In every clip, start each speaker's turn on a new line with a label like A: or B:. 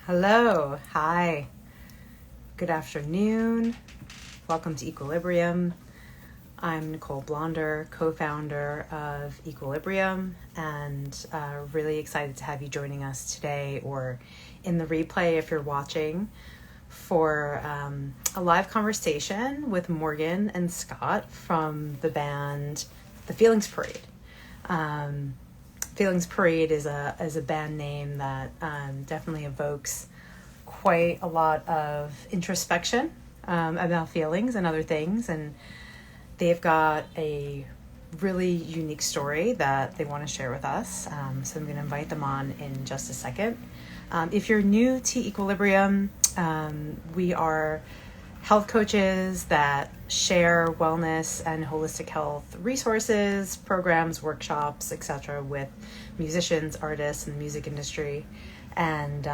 A: Hello, hi, good afternoon. Welcome to Equilibrium. I'm Nicole Blonder, co-founder of Equilibrium, and really excited to have you joining us today or in the replay if you're watching for a live conversation with Morgan and Scott from the band The Feelings Parade. Feelings Parade is a band name that definitely evokes quite a lot of introspection about feelings and other things, and they've got a really unique story that they want to share with us. So I'm going to invite them on in just a second. If you're new to Equilibrium, we are health coaches that share wellness and holistic health resources, programs, workshops, etc. with musicians, artists, and the music industry. And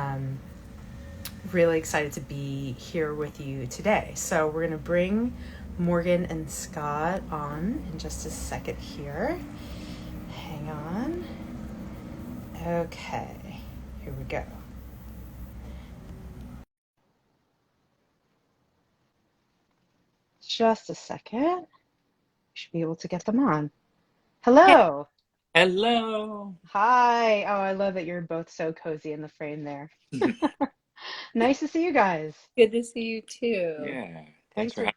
A: really excited to be here with you today. So we're going to bring Morgan and Scott on in just a second here. Hang on. Okay, here we go. Just a second. Should be able to get them on. Hello.
B: Hello.
A: Hi. Oh, I love that you're both so cozy in the frame there. Nice to see you guys.
C: Good to see you too.
B: Yeah, thanks
A: Thanks
B: for
A: for,
B: having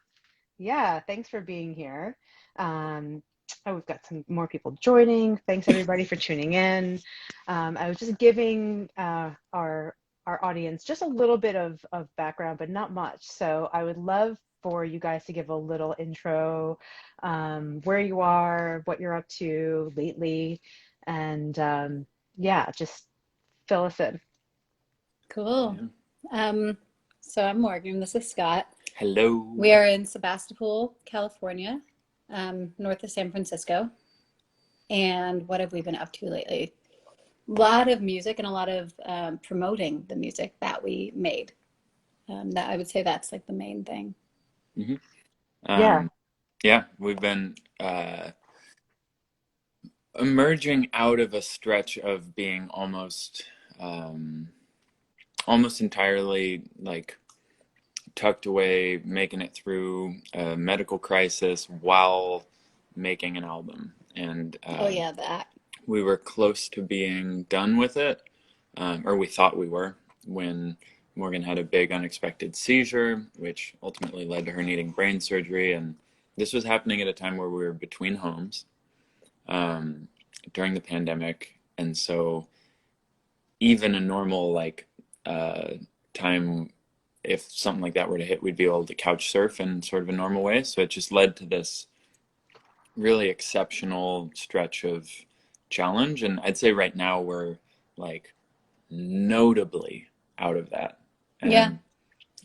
A: yeah, thanks for being here. Um, oh, we've got some more people joining. Thanks everybody for tuning in. I was just giving our audience just a little bit of background, but not much. So I would love for you guys to give a little intro, where you are, what you're up to lately, and yeah, just fill us in.
C: Cool.
B: Yeah.
C: So I'm Morgan. This is Scott.
B: Hello.
C: We are in Sebastopol, California, north of San Francisco. And what have we been up to lately? A lot of music and a lot of promoting the music that we made. That I would say that's like the main thing.
B: hmm
A: Yeah.
B: yeah, we've been emerging out of a stretch of being um, almost entirely like tucked away, making it through a medical crisis while making an album. And
C: Oh yeah, that.
B: we were close to being done with it, or we thought we were, when Morgan had a big unexpected seizure, which ultimately led to her needing brain surgery. And this was happening at a time where we were between homes um, during the pandemic. And so even a normal uh, time, if something like that were to hit, we'd be able to couch surf in sort of a normal way. So it just led to this really exceptional stretch of challenge. And I'd say right now we're like notably out of that.
C: Yeah,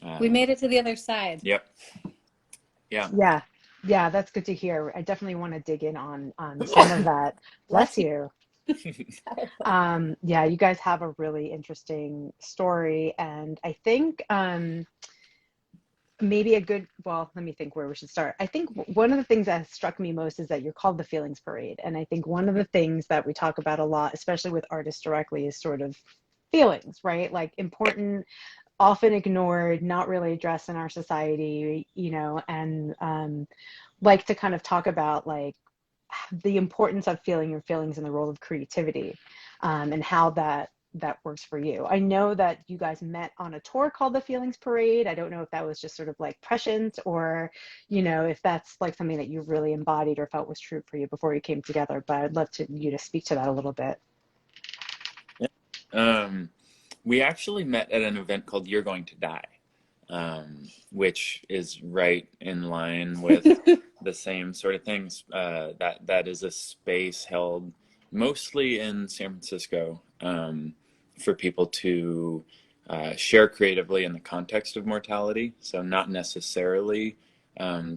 B: And
C: we
B: uh,
C: made it to the other side.
B: yep, yeah.
A: Yeah. Yeah, that's good to hear. I definitely want to dig in on some of that. Bless
C: Bless you.
A: you. Yeah, you guys have a really interesting story, and I think maybe a good, well, let me think where we should start. I think one of the things that has struck me most is that you're called the Feelings Parade, and I think one of the things that we talk about a lot, especially with artists directly, is sort of feelings, right? Like important, often ignored, not really addressed in our society, and like to kind of talk about like the importance of feeling your feelings and the role of creativity, and how that works for you. I know that you guys met on a tour called the Feelings Parade. I don't know if that was just sort of like prescient, or if that's like something that you really embodied or felt was true for you before you came together, but I'd love to you to speak to that a little bit.
B: Yeah. We actually met at an event called You're Going to Die, which is right in line with the same sort of things. That is a space held mostly in San Francisco, for people to share creatively in the context of mortality. So not necessarily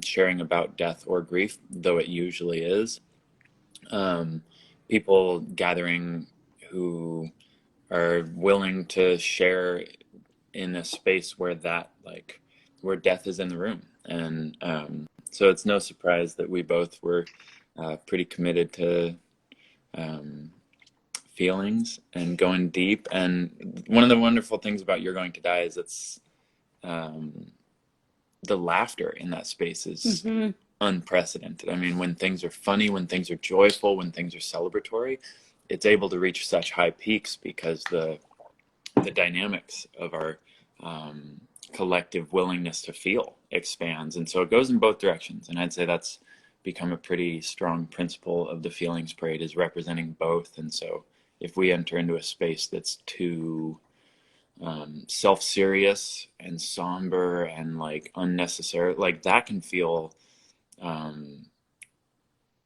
B: sharing about death or grief, though it usually is. Um, People gathering who are willing to share in a space where where death is in the room. And so it's no surprise that we both were pretty committed to um, feelings and going deep. And one of the wonderful things about You're Going to Die is it's the laughter in that space is unprecedented. I mean, when things are funny, when things are joyful, when things are celebratory, it's able to reach such high peaks because the dynamics of our collective willingness to feel expands. And so it goes in both directions. And I'd say that's become a pretty strong principle of the Feelings Parade, is representing both. And so if we enter into a space that's too self-serious and somber and like unnecessary, like that can feel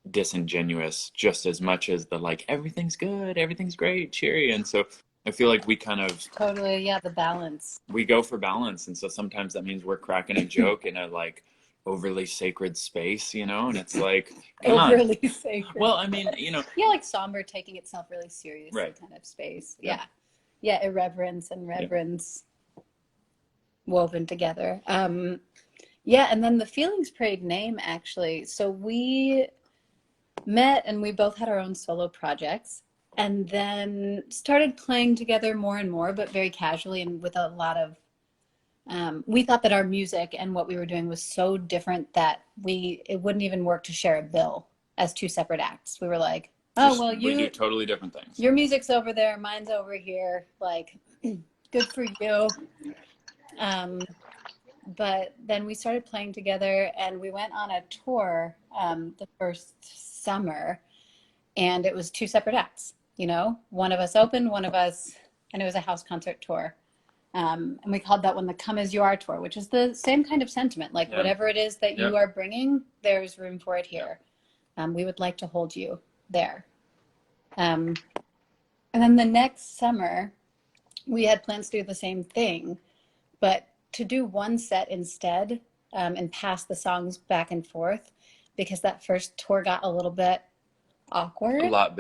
B: disingenuous just as much as the like everything's good, everything's great, cheery. And so I feel like we kind of
C: Totally, yeah, the balance.
B: we go for balance. And so sometimes that means we're cracking a joke in a like overly sacred space, you know, and it's like
C: overly sacred.
B: Well, I mean, you know,
C: yeah, like somber, taking itself really seriously,
B: right,
C: kind of space.
B: Yeah.
C: Yeah, irreverence and reverence woven together. Yeah, and then the Feelings Parade name, actually. So we met and we both had our own solo projects, and then started playing together more and more, but very casually and with a lot of we thought that our music and what we were doing was so different that it wouldn't even work to share a bill as two separate acts. We were like, oh, well,
B: we do totally different things.
C: Your music's over there, mine's over here. Like, good for you. But then we started playing together, and we went on a tour the first summer, and it was two separate acts. You know, one of us opened, one of us, and it was a house concert tour. And we called that one the Come As You Are tour, which is the same kind of sentiment. Like, whatever it is that you are bringing, there's room for it here. We would like to hold you there. And then the next summer, we had plans to do the same thing, but to do one set instead, and pass the songs back and forth, because that first tour got a little bit awkward.
B: A lot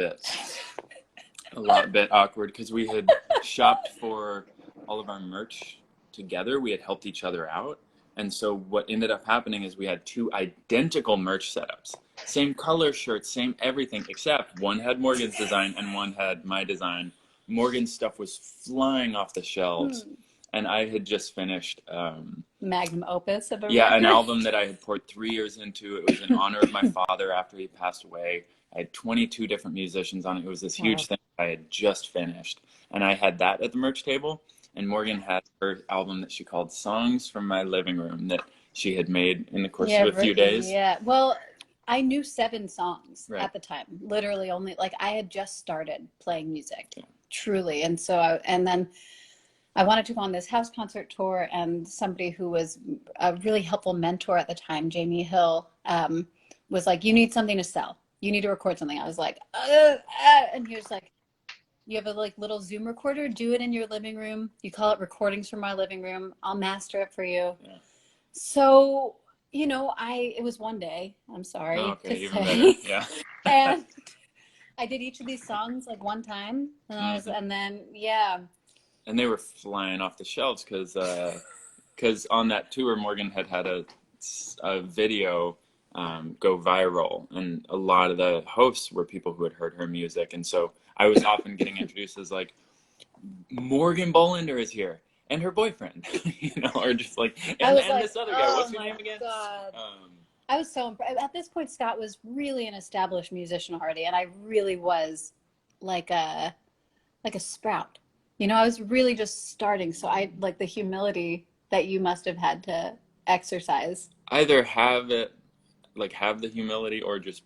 B: bit awkward, because we had shopped for all of our merch together. We had helped each other out. And so what ended up happening is we had two identical merch setups. Same color shirts, same everything, except one had Morgan's design and one had my design. Morgan's stuff was flying off the shelves. And I had just finished
C: Magnum Opus of a
B: an album that I had poured 3 years into. It was in honor of my father after he passed away. I had 22 different musicians on it. It was this huge thing I had just finished. And I had that at the merch table. And Morgan had her album that she called Songs from My Living Room that she had made in the course of a few days.
C: Yeah, well, I knew 7 songs at the time. Literally only, like, I had just started playing music, truly. And so, and then I wanted to go on this house concert tour, and somebody who was a really helpful mentor at the time, Jamie Hill, was like, you need something to sell. You need to record something. I was like, and he was like, you have a like little Zoom recorder, do it in your living room. You call it Recordings from My Living Room. I'll master it for you. Yeah. So, you know, it was one day, I'm sorry to say.
B: Yeah.
C: And I did each of these songs like one time, and
B: and they were flying off the shelves because on that tour, Morgan had a video go viral, and a lot of the hosts were people who had heard her music. And so I was often getting introduced as like, Morgan Bolander is here, and her boyfriend, you know, or just like, and this other guy, what's your name again?
C: God. I was so impressed. At this point, Scott was really an established musician already, and I really was like a sprout. You know, I was really just starting, so I like the humility that you must have had to exercise.
B: Either have the humility or just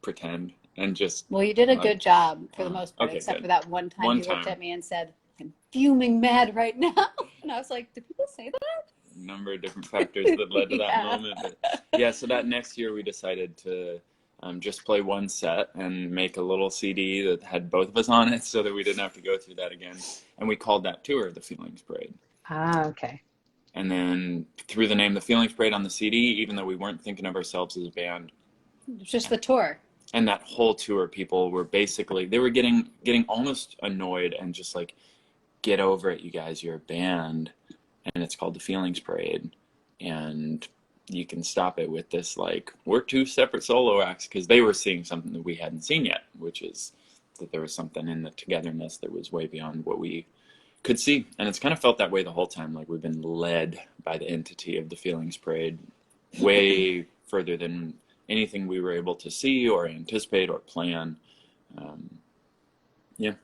B: pretend and just.
C: Well, you did a good job for the most part, except for that one time you looked at me and said, I'm fuming mad right now. And I was like, do people say that?
B: A number of different factors that led to that moment. But so that next year we decided to just play one set and make a little CD that had both of us on it so that we didn't have to go through that again. And we called that tour the Feelings Parade.
A: Ah, okay.
B: And then threw the name The Feelings Parade on the CD, even though we weren't thinking of ourselves as a band.
C: Just the tour.
B: And that whole tour, people were basically, they were getting almost annoyed and just like, get over it, you guys, you're a band. And it's called The Feelings Parade. And you can stop it with this, like, we're two separate solo acts, because they were seeing something that we hadn't seen yet, which is that there was something in the togetherness that was way beyond what we could see. And it's kind of felt that way the whole time. Like we've been led by the entity of the Feelings Parade way further than anything we were able to see or anticipate or plan. Yeah.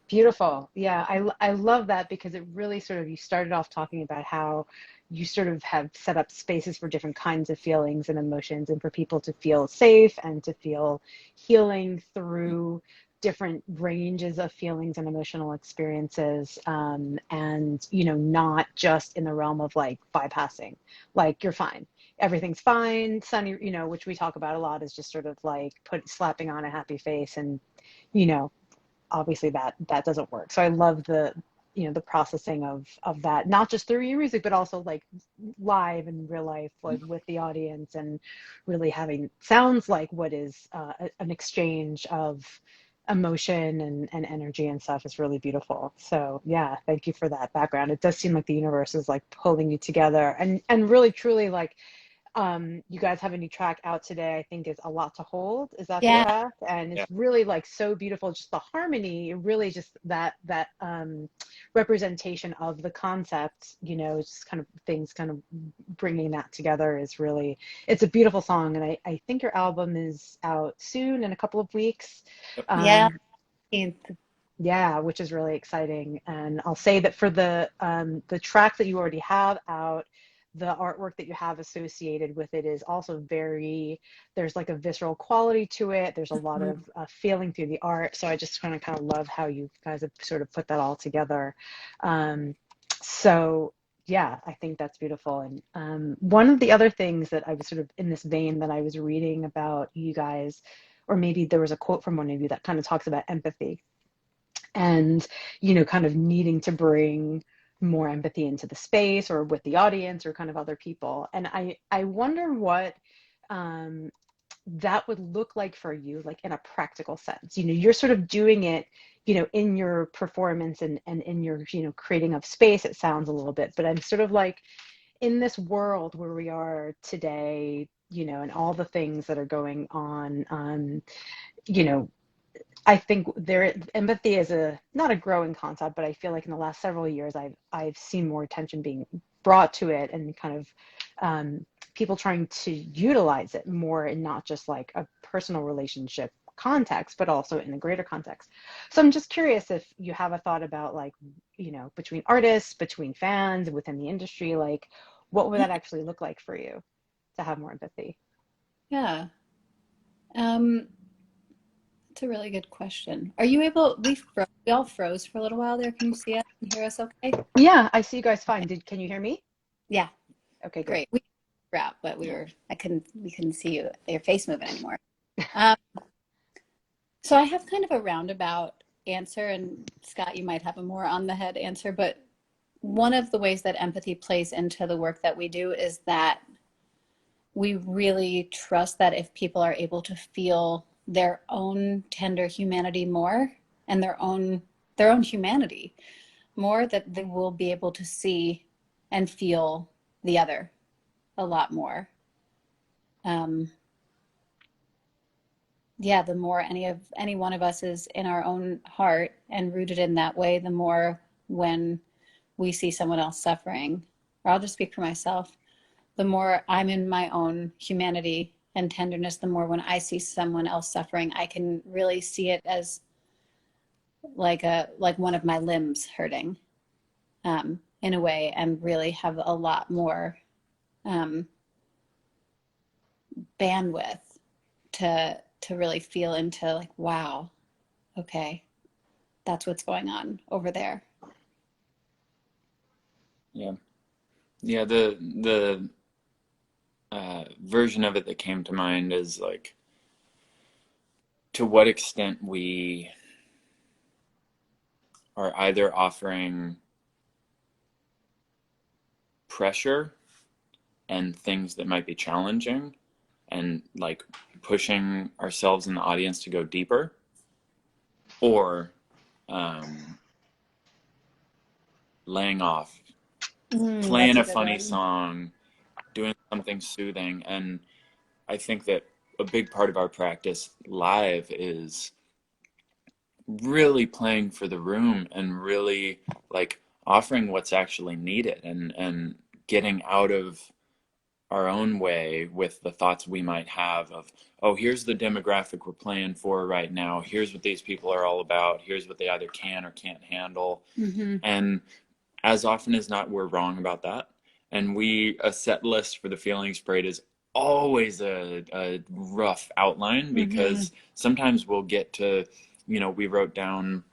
A: Beautiful. Yeah, I love that because it really sort of, you started off talking about how you sort of have set up spaces for different kinds of feelings and emotions and for people to feel safe and to feel healing through different ranges of feelings and emotional experiences, and not just in the realm of like bypassing, like you're fine, everything's fine, sunny, which we talk about a lot, is just sort of like slapping on a happy face, and you know obviously that doesn't work. So I love the processing of that, not just through your music, but also like live in real life, like with the audience, and really having sounds like what is an exchange of emotion and energy and stuff is really beautiful. So yeah, thank you for that background. It does seem like the universe is like pulling you together, and really truly like, you guys have a new track out today, I think is A Lot to Hold. Is that the
C: Yeah.
A: track? And
B: Yeah.
A: it's really like so beautiful, just the harmony, really just that representation of the concept, just kind of things kind of bringing that together is really, it's a beautiful song. And I think your album is out soon in a couple of weeks.
B: Yep.
C: Yeah.
A: Um, yeah, which is really exciting. And I'll say that for the track that you already have out, the artwork that you have associated with it is also very, there's like a visceral quality to it. There's a lot of feeling through the art. So I just kind of love how you guys have sort of put that all together. So yeah, I think that's beautiful. And one of the other things that I was sort of in this vein that I was reading about you guys, or maybe there was a quote from one of you that kind of talks about empathy and kind of needing to bring more empathy into the space or with the audience or kind of other people. And I wonder what that would look like for you, like in a practical sense. You're sort of doing it in your performance and in your creating of space, it sounds a little bit, but I'm sort of like, in this world where we are today, and all the things that are going on, you know I think there empathy is not a growing concept, but I feel like in the last several years I've seen more attention being brought to it, and kind of people trying to utilize it more in not just like a personal relationship context, but also in a greater context. So I'm just curious if you have a thought about like, between artists, between fans, within the industry, like what would that actually look like for you to have more empathy?
C: Yeah. Um, it's a really good question. Are you able, we all froze for a little while there. Can you see us and hear us okay?
A: Yeah, I see you guys fine. Can you hear me?
C: Yeah,
A: Okay, good.
C: great. We were out, but we couldn't see your face moving anymore. Um, so I have kind of a roundabout answer, and Scott, you might have a more on the head answer, but one of the ways that empathy plays into the work that we do is that we really trust that if people are able to feel their own tender humanity more, and their own humanity more, that they will be able to see and feel the other a lot more. Yeah, the more any one of us is in our own heart and rooted in that way, the more when we see someone else suffering, or I'll just speak for myself, the more I'm in my own humanity and tenderness, the more when I see someone else suffering, I can really see it as like one of my limbs hurting, in a way, and really have a lot more bandwidth to really feel into like, wow, okay, that's what's going on over there.
B: Yeah. Yeah. The version of it that came to mind is like, to what extent we are either offering pressure and things that might be challenging, and like pushing ourselves in the audience to go deeper, or laying off, playing
C: That's a
B: a
C: good
B: funny
C: one.
B: song, doing something soothing. And I think that a big part of our practice live is really playing for the room and really like offering what's actually needed and getting out of our own way with the thoughts we might have of, oh, here's the demographic we're playing for right now. Here's what these people are all about. Here's what they either can or can't handle.
C: Mm-hmm.
B: And as often as not, we're wrong about that. And a set list for the Feelings Parade is always a rough outline
C: Mm-hmm.
B: because sometimes we'll get to, we wrote down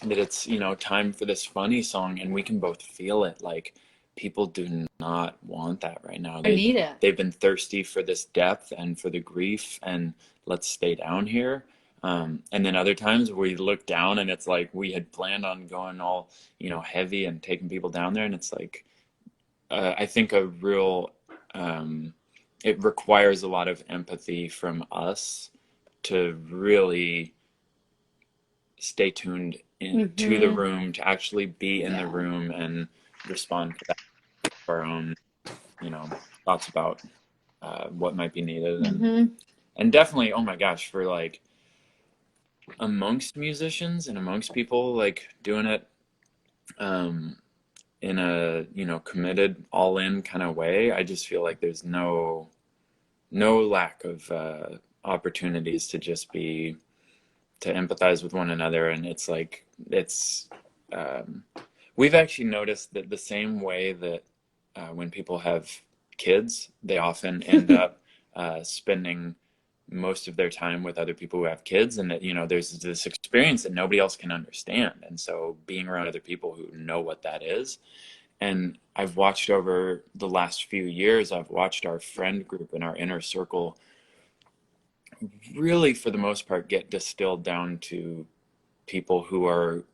B: that it's, time for this funny song and we can both feel it. Like people do not want that right now.
C: I need it.
B: They've been thirsty for this depth and for the grief and let's stay down here. And then other times we look down and it's like we had planned on going all, heavy and taking people down there. And it's like, I think it requires a lot of empathy from us to really stay tuned into the room, to actually be in the room and respond to that, our own, thoughts about what might be needed. And definitely, oh my gosh, for like amongst musicians and amongst people like doing it in a, committed all in kind of way, I just feel like there's no lack of opportunities to just be to empathize with one another. And it's like we've actually noticed that the same way that when people have kids, they often end up spending most of their time with other people who have kids, and that there's this experience that nobody else can understand. And so being around other people who know what that is. And I've watched over the last few years, I've watched our friend group and our inner circle really, for the most part, get distilled down to people who are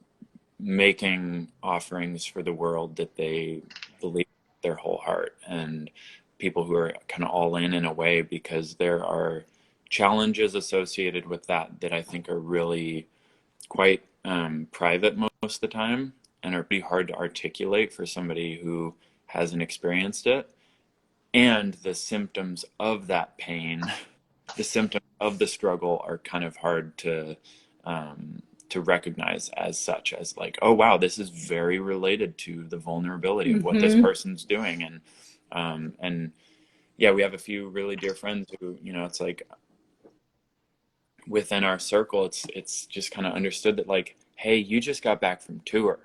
B: making offerings for the world that they believe with their whole heart, and people who are kind of all in a way, because there are challenges associated with that I think are really quite private most of the time and are pretty hard to articulate for somebody who hasn't experienced it. And the symptoms of that pain, the symptoms of the struggle are kind of hard to recognize as such, as like, oh wow, this is very related to the vulnerability of what this person's doing. And yeah, we have a few really dear friends who, it's like within our circle, it's just kind of understood that like, hey, you just got back from tour.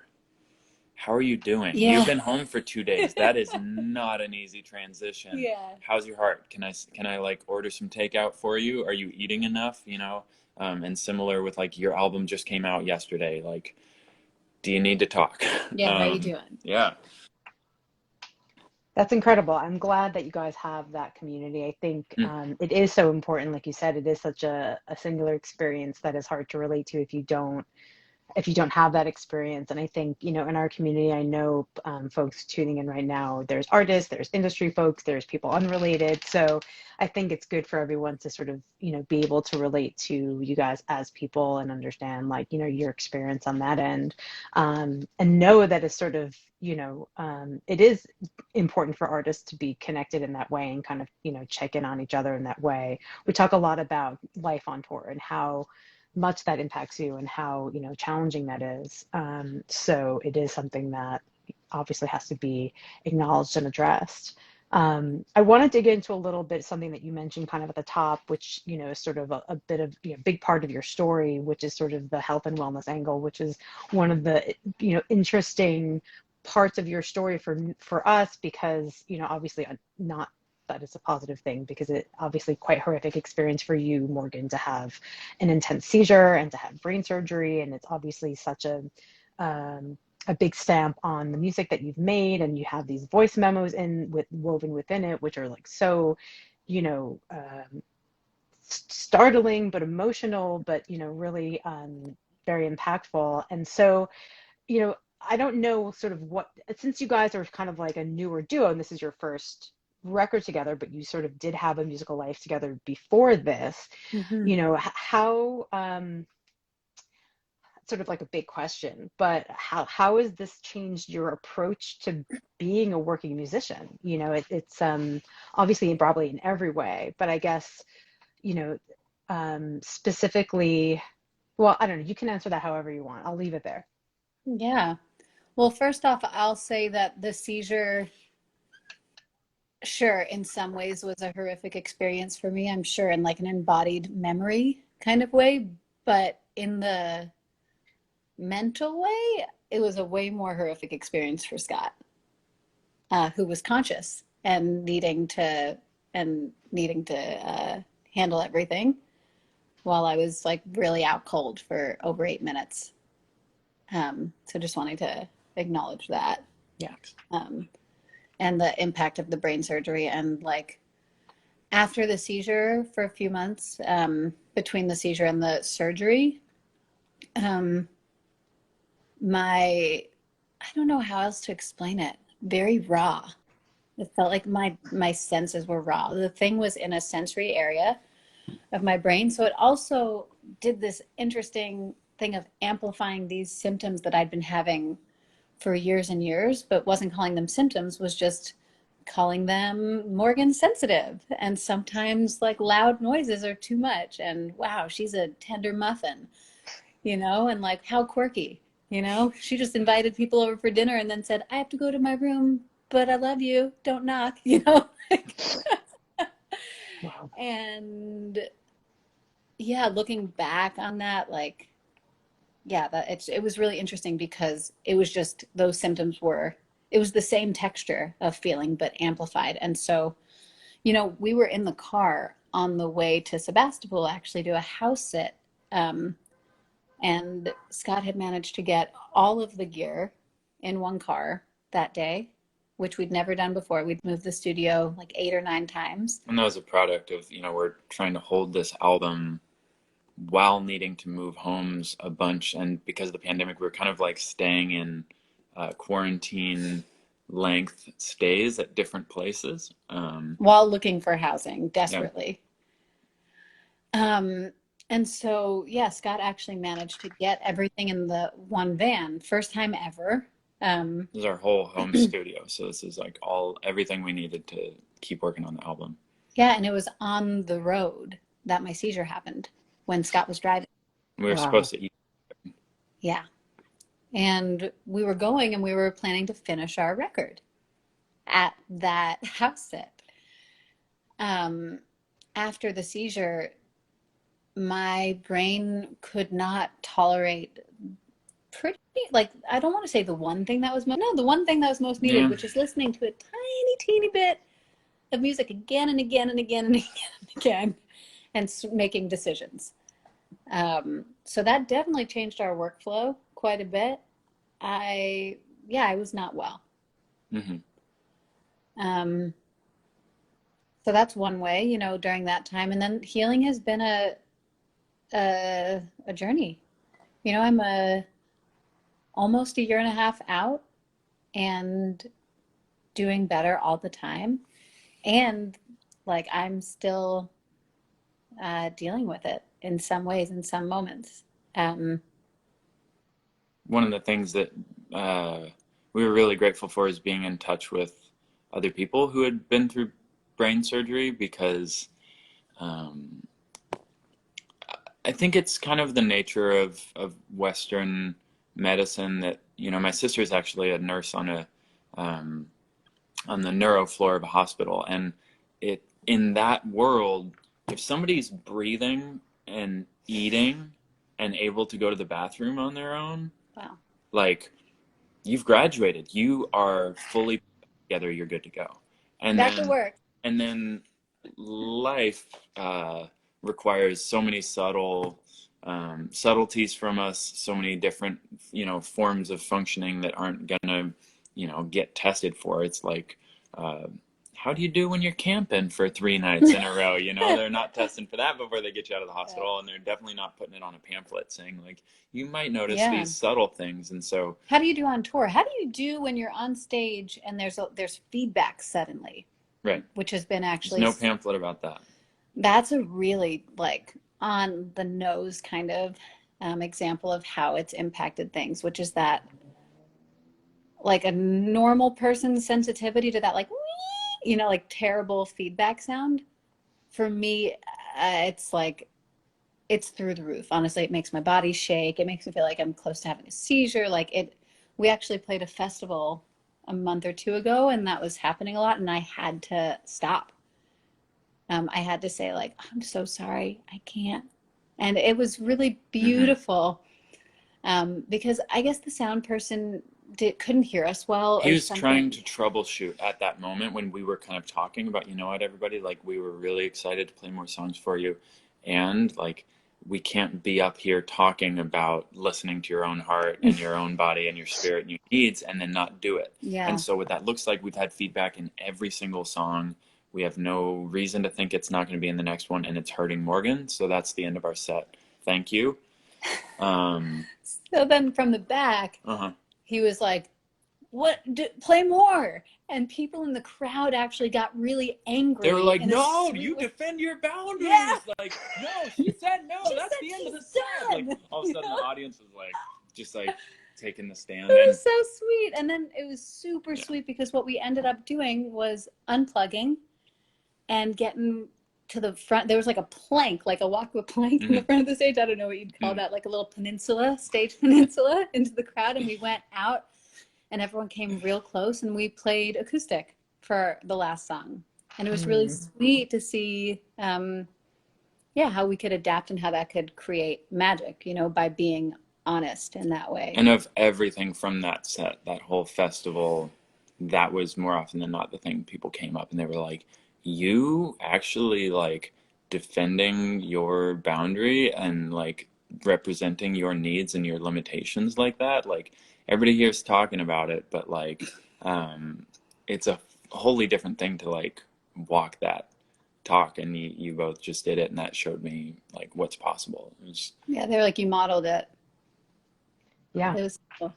B: How are you doing?
C: Yeah.
B: You've been home for 2 days. That is not an easy transition.
C: Yeah.
B: How's your heart? Can I like order some takeout for you? Are you eating enough? And similar with like your album just came out yesterday. Like, do you need to talk?
C: Yeah, how you doing?
B: Yeah.
A: That's incredible. I'm glad that you guys have that community. I think it is so important. Like you said, it is such a singular experience that is hard to relate to if you don't have that experience. And I think, in our community, I know folks tuning in right now, there's artists, there's industry folks, there's people unrelated. So I think it's good for everyone to sort of, be able to relate to you guys as people and understand like, your experience on that end. And know that it's sort of, it is important for artists to be connected in that way and kind of, check in on each other in that way. We talk a lot about life on tour and how much that impacts you and how challenging that is. So it is something that obviously has to be acknowledged and addressed. I want to dig into a little bit something that you mentioned kind of at the top, which is sort of a bit of big part of your story, which is sort of the health and wellness angle, which is one of the interesting parts of your story for us, because obviously not that it's a positive thing, because it obviously quite horrific experience for you, Morgan, to have an intense seizure and to have brain surgery. And it's obviously such a big stamp on the music that you've made. And you have these voice memos woven within it, which are like so, startling, but emotional, but, really very impactful. And so, I don't know sort of since you guys are kind of like a newer duo and this is your first record together, but you sort of did have a musical life together before this, how, sort of like a big question, but how has this changed your approach to being a working musician? It's obviously probably in every way, but I guess, specifically, Well, I don't know. You can answer that however you want. I'll leave it there.
C: Yeah. Well, first off, I'll say that the seizure, sure, in some ways was a horrific experience for me, I'm sure, in like an embodied memory kind of way. But in the mental way, it was a way more horrific experience for Scott, who was conscious and needing to handle everything while I was like really out cold for over 8 minutes. So just wanting to acknowledge that.
A: Yeah.
C: And the impact of the brain surgery, and like after the seizure for a few months, between the seizure and the surgery, um, I don't know how else to explain it. Very raw. It felt like my senses were raw. The thing was in a sensory area of my brain, so it also did this interesting thing of amplifying these symptoms that I'd been having for years and years, but wasn't calling them symptoms, was just calling them Morgan sensitive. And sometimes like loud noises are too much. And wow, she's a tender muffin, and like how quirky, she just invited people over for dinner and then said, I have to go to my room, but I love you. Don't knock,
A: Wow.
C: And yeah, looking back on that, like, yeah, it was really interesting because it was just those symptoms it was the same texture of feeling, but amplified. And so, we were in the car on the way to Sebastopol actually to a house sit. And Scott had managed to get all of the gear in one car that day, which we'd never done before. We'd moved the studio like 8 or 9 times.
B: And that was a product of, we're trying to hold this album while needing to move homes a bunch. And because of the pandemic, we were kind of like staying in quarantine length stays at different places.
C: While looking for housing desperately.
B: Yeah.
C: And so, yeah, Scott actually managed to get everything in the one van, first time ever.
B: This is our whole home studio. So this is like everything we needed to keep working on the album.
C: Yeah, and it was on the road that my seizure happened when Scott was driving.
B: We were supposed to eat.
C: Yeah. And we were going and we were planning to finish our record at that house sit. After the seizure, my brain could not tolerate I don't want to say the one thing that was the one thing that was most needed,
B: Yeah.
C: which is listening to a tiny, teeny bit of music again and again and again and again and again, and making decisions. So that definitely changed our workflow quite a bit. I was not well.
B: Mm-hmm.
C: So that's one way, during that time. And then healing has been a journey. I'm almost a year and a half out and doing better all the time. And like, I'm still dealing with it in some ways, in some moments.
B: One of the things that we were really grateful for is being in touch with other people who had been through brain surgery, because I think it's kind of the nature of Western medicine that, my sister is actually a nurse on the neuro floor of a hospital, and in that world, if somebody's breathing and eating and able to go to the bathroom on their own,
C: Wow.
B: like, you've graduated, you are fully together, you're good to go. And
C: Back to work.
B: And then life requires so many subtleties from us, so many different, forms of functioning that aren't gonna, get tested for. It's like, how do you do when you're camping for 3 nights in a row? They're not testing for that before they get you out of the hospital, and they're definitely not putting it on a pamphlet saying, like, you might notice these subtle things. And so,
C: how do you do on tour? How do you do when you're on stage and there's feedback suddenly?
B: Right.
C: Which has been actually
B: there's no pamphlet about that.
C: That's a really like on the nose kind of example of how it's impacted things, which is that like a normal person's sensitivity to that, like, like terrible feedback sound. For me, it's like it's through the roof. Honestly, it makes my body shake. It makes me feel like I'm close to having a seizure. We actually played a festival a month or two ago, and that was happening a lot, and I had to stop. I had to say, like, I'm so sorry, I can't. And it was really
B: Mm-hmm.
C: beautiful, because I guess the sound person couldn't hear us well
B: He
C: or
B: was trying to
C: something.
B: troubleshoot at that moment when we were kind of talking about, you know what, everybody, like we were really excited to play more songs for you. And like we can't be up here talking about listening to your own heart and your own body and your spirit and your needs and then not do it. And
C: Yeah.
B: so what that looks like, we've had feedback in every single song. We have no reason to think it's not going to be in the next one, and it's hurting Morgan. So that's the end of our set. Thank you.
C: So then from the back,
B: Uh-huh.
C: he was like, play more. And people in the crowd actually got really
B: They were
C: angry
B: like,
C: in a
B: no,
C: sweet
B: you
C: way.
B: defend your
C: Yeah,
B: boundaries. Like, no, she said no,
C: she
B: that's
C: said
B: the end of the
C: she's
B: set. Like,
C: done.
B: all of a sudden the audience was like, just like taking the stand.
C: It
B: And
C: was so sweet. And then it was super
B: yeah.
C: sweet because what we ended up doing was unplugging and getting to the front. There was like a plank, like a walkway plank in the
B: Mm-hmm.
C: front of the stage. I don't know what you'd call
B: Mm-hmm.
C: that, like a little peninsula, stage peninsula into the crowd. And we went out and everyone came real close and we played acoustic for the last song. And it was really sweet to see, yeah, how we could adapt and how that could create magic, by being honest in that way.
B: And of everything from that set, that whole festival, that was more often than not the thing. People came up and they were like, you actually like defending your boundary and like representing your needs and your limitations like that. Like everybody here's talking about it, but like it's a wholly different thing to like walk that talk, and you both just did it, and that showed me like what's possible. It was,
C: Yeah, they were like, you modeled it.
A: Yeah.
C: It was cool.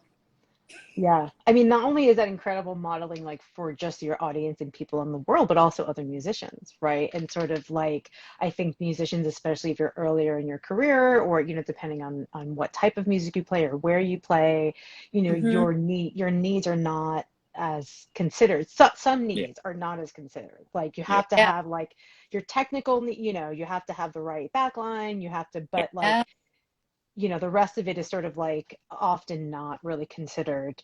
A: Yeah. I mean, not only is that incredible modeling like for just your audience and people in the world, but also other musicians, right? And sort of like I think musicians, especially if you're earlier in your career or, depending on what type of music you play or where you play,
C: Hmm.
A: your needs are not as considered. Some
B: yeah,
A: needs are not as considered. Like you
B: yeah,
A: have to
C: Yeah.
A: have like your technical, you have to have the right backline, you have to,
B: yeah.
A: but like
C: Yeah.
A: the rest of it is sort of like often not really considered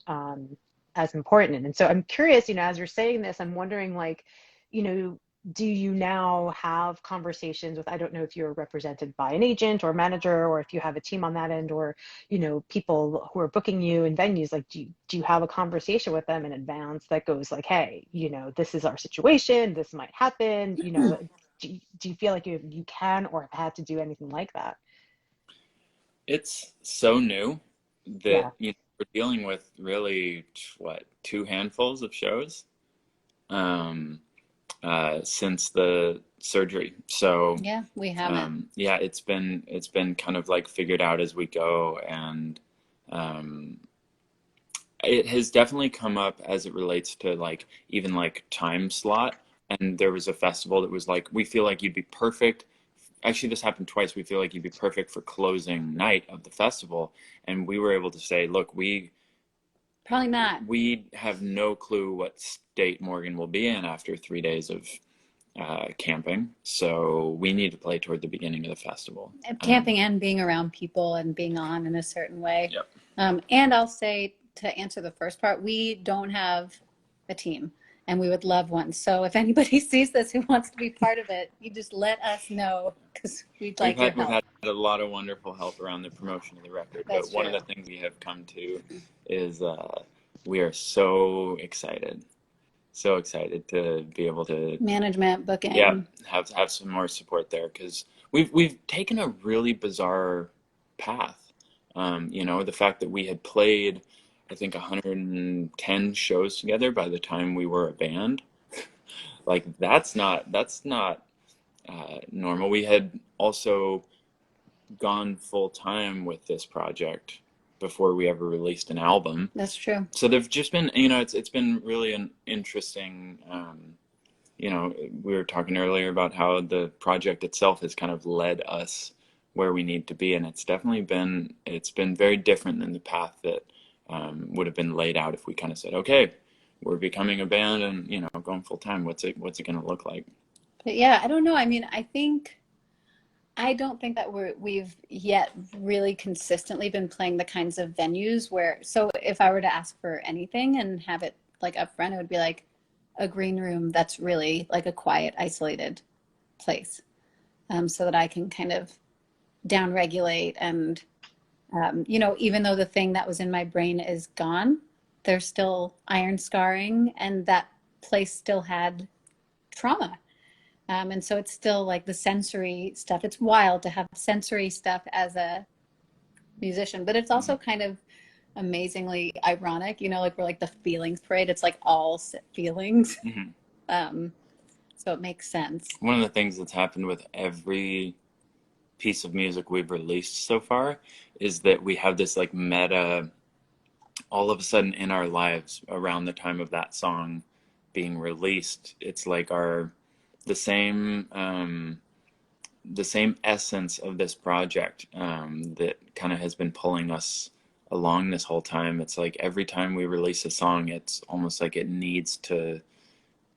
A: as important. And so I'm curious, as you're saying this, I'm wondering like, you know, do you now have conversations with, I don't know if you're represented by an agent or manager, or if you have a team on that end, or, people who are booking you in venues, like, do you have a conversation with them in advance that goes like, hey, this is our situation, this might happen, do you feel like you can or have had to do anything like that?
B: It's so new that
A: Yeah.
B: we're dealing with really what, two handfuls of shows um, since the surgery. So
C: Yeah, we haven't.
B: yeah, it's been kind of like figured out as we go, and um, it has definitely come up as it relates to like even like time slot. And there was a festival that was like, we feel like you'd be perfect. Actually, this happened twice. We feel like you'd be perfect for closing night of the festival. And we were able to say, look,
C: Probably not.
B: we have no clue what state Morgan will be in after 3 days of camping. So we need to play toward the beginning of the festival.
C: Camping and being around people and being on in a certain way.
B: Yep.
C: And I'll say, to answer the first part, we don't have a team and we would love one. So if anybody sees this who wants to be part of it, you just let us know because we'd
B: We've
C: like your
B: had we've
C: help.
B: had a lot of wonderful help around the promotion of the record,
C: That's
B: but one of
C: true.
B: the things we have come to is we are so excited to be able to,
C: Management,
B: yeah,
C: booking.
B: have some more support there, because we've taken a really bizarre path. The fact that we had played, I think, 110 shows together by the time we were a band, like that's not normal. We had also gone full time with this project before we ever released an album.
C: That's true.
B: So they've just been, it's been really an interesting. We were talking earlier about how the project itself has kind of led us where we need to be, and it's been very different than the path that would have been laid out if we kind of said, okay, we're becoming a band and going full time. What's it going to look like?
C: But yeah, I don't know. I mean, I think I don't think that we've yet really consistently been playing the kinds of venues where, so if I were to ask for anything and have it like upfront, it would be like a green room that's really like a quiet, isolated place, so that I can kind of downregulate and, you know, even though the thing that was in my brain is gone, there's still iron scarring, and that place still had trauma. And so it's still like the sensory stuff. It's wild to have sensory stuff as a musician, but it's also kind of amazingly ironic, you know, like we're like the feelings parade. It's like all feelings.
B: Mm-hmm.
C: So it makes sense.
B: One of the things that's happened with every piece of music we've released so far is that we have this like meta, all of a sudden in our lives around the time of that song being released, it's like the same essence of this project that kind of has been pulling us along this whole time. It's like every time we release a song, it's almost like it needs to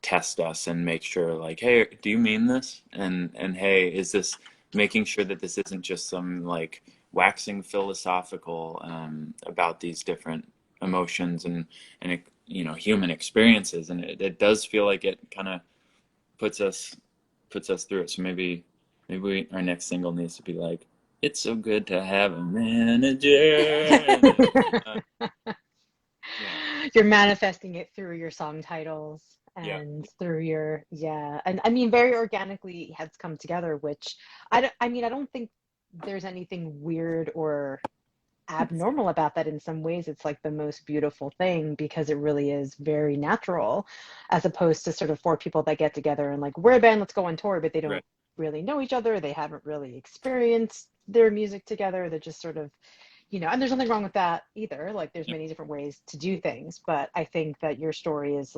B: test us and make sure, like, hey, do you mean this? And hey, is this, making sure that this isn't just some like waxing philosophical about these different emotions and you know, human experiences. And it does feel like it kind of puts us through it. So maybe our next single needs to be like, it's so good to have a manager.
A: Yeah. You're manifesting it through your song titles and through your, and I mean, very organically has come together, which I mean, I don't think there's anything weird or abnormal about that. In some ways it's like the most beautiful thing, because it really is very natural, as opposed to sort of four people that get together and like, we're a band, let's go on tour, but they don't really know each other, they haven't really experienced their music together, they're just sort of, you know, and there's nothing wrong with that either, like there's many different ways to do things, but I think that your story is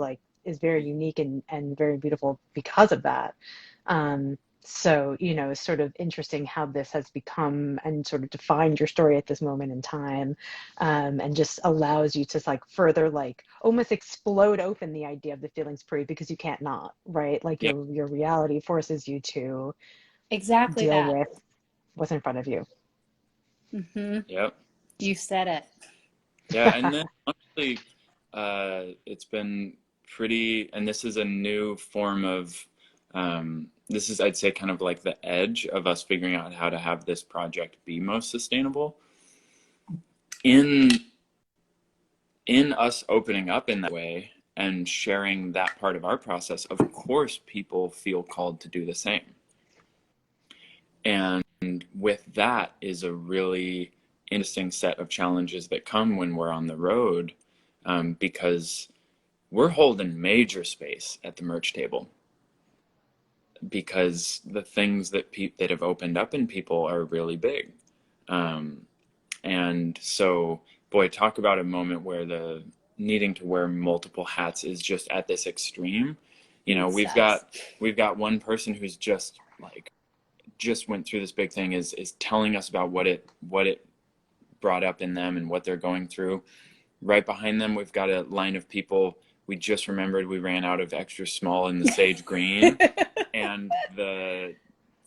A: very unique and very beautiful because of that. So, you know, it's sort of interesting how this has become and sort of defined your story at this moment in time, and just allows you to like further like almost explode open the idea of the feelings parade, because you can't not, right? Like your reality forces you to
C: Exactly
A: deal
C: that.
A: with what's in front of you.
C: Mm-hmm.
B: Yep.
C: You said it.
B: Yeah, and then honestly, it's been pretty, and this is a new form of, this is, I'd say, kind of like the edge of us figuring out how to have this project be most sustainable. In us opening up in that way and sharing that part of our process, of course, people feel called to do the same. And with that is a really interesting set of challenges that come when we're on the road, because we're holding major space at the merch table, because the things that that have opened up in people are really big. And so, boy, talk about a moment where the needing to wear multiple hats is just at this extreme. You know, we've got one person who's just went through this big thing, is telling us about what it brought up in them and what they're going through. Right behind them, we've got a line of people. We just remembered we ran out of extra small in the sage green, and the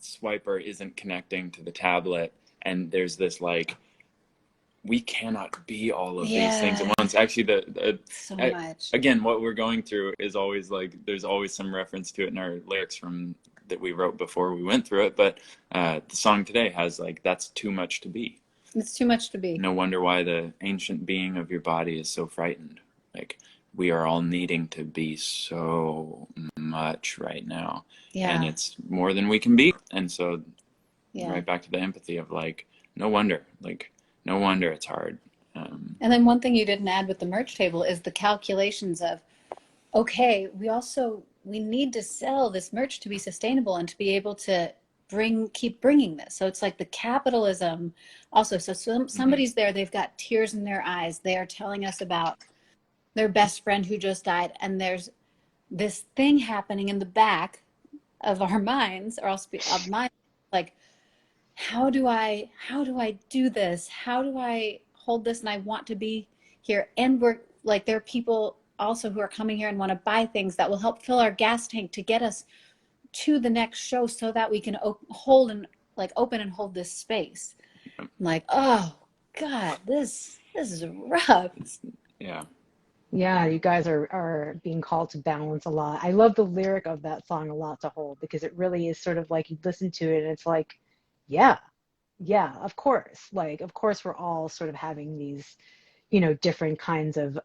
B: swiper isn't connecting to the tablet. And there's this like, we cannot be all of these things at once. Actually,
C: so much.
B: Again, what we're going through is always like, there's always some reference to it in our lyrics that we wrote before we went through it. But the song today has like, that's too much to be.
C: It's too much to be.
B: No wonder why the ancient being of your body is so frightened. Like, we are all needing to be so much right now. And it's more than we can be. And so right back to the empathy of like, no wonder it's hard.
C: And then one thing you didn't add with the merch table is the calculations of, okay, we need to sell this merch to be sustainable and to be able to keep bringing this. So it's like the capitalism also. So somebody's there, they've got tears in their eyes. They are telling us about their best friend who just died. And there's this thing happening in the back of our minds, or of mine, like, how do I do this? How do I hold this? And I want to be here. And we're like, there are people also who are coming here and want to buy things that will help fill our gas tank to get us to the next show, so that we can hold and like open and hold this space. I'm like, oh God, this is rough.
B: Yeah.
A: Yeah, you guys are being called to balance a lot. I love the lyric of that song a lot, to hold, because it really is sort of like you listen to it and it's like, yeah, yeah, of course. Like, of course we're all sort of having these, different kinds of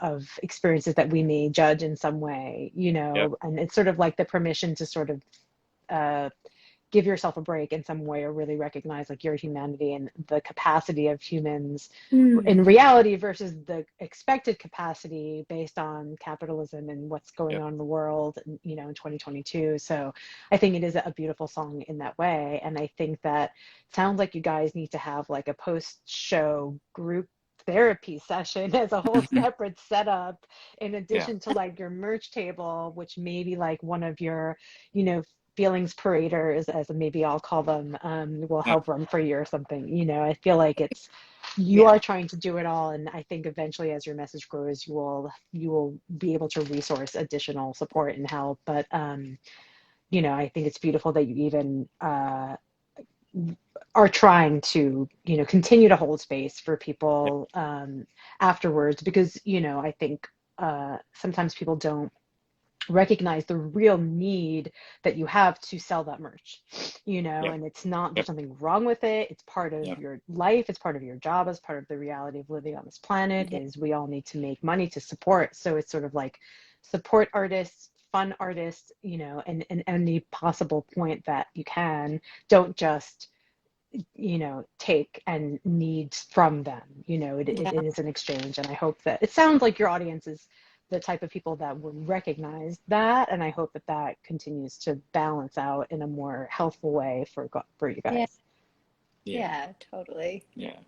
A: experiences that we may judge in some way,
B: Yep.
A: and it's sort of like the permission to sort of uh give yourself a break in some way, or really recognize like your humanity and the capacity of humans in reality versus the expected capacity based on capitalism and what's going
B: Yep.
A: on in the world, in 2022. So I think it is a beautiful song in that way. And I think that sounds like you guys need to have like a post-show group therapy session as a whole separate setup, in
B: Yeah.
A: addition to like your merch table, which may be like one of your, feelings paraders, as maybe I'll call them, will
B: Yeah.
A: help run for you or something. I feel like you
C: Yeah.
A: are trying to do it all, and I think eventually as your message grows, you will be able to resource additional support and help. But I think it's beautiful that you even are trying to continue to hold space for
B: Yeah.
A: people afterwards, because I think sometimes people don't recognize the real need that you have to sell that merch,
B: Yeah.
A: and it's not,
B: Yep.
A: there's nothing wrong with it. It's part of
B: Yep.
A: your life. It's part of your job. It's part of the reality of living on this planet,
C: Yeah.
A: is we all need to make money to support. So it's sort of like support artists, fun artists, and any possible point that you can. Don't just take and need from them. It
C: Yeah.
A: is an exchange. And I hope that it sounds like your audience is the type of people that would recognize that. And I hope that that continues to balance out in a more healthful way for you
C: Yeah.
A: guys.
B: Yeah.
C: Yeah, totally.
B: Yeah.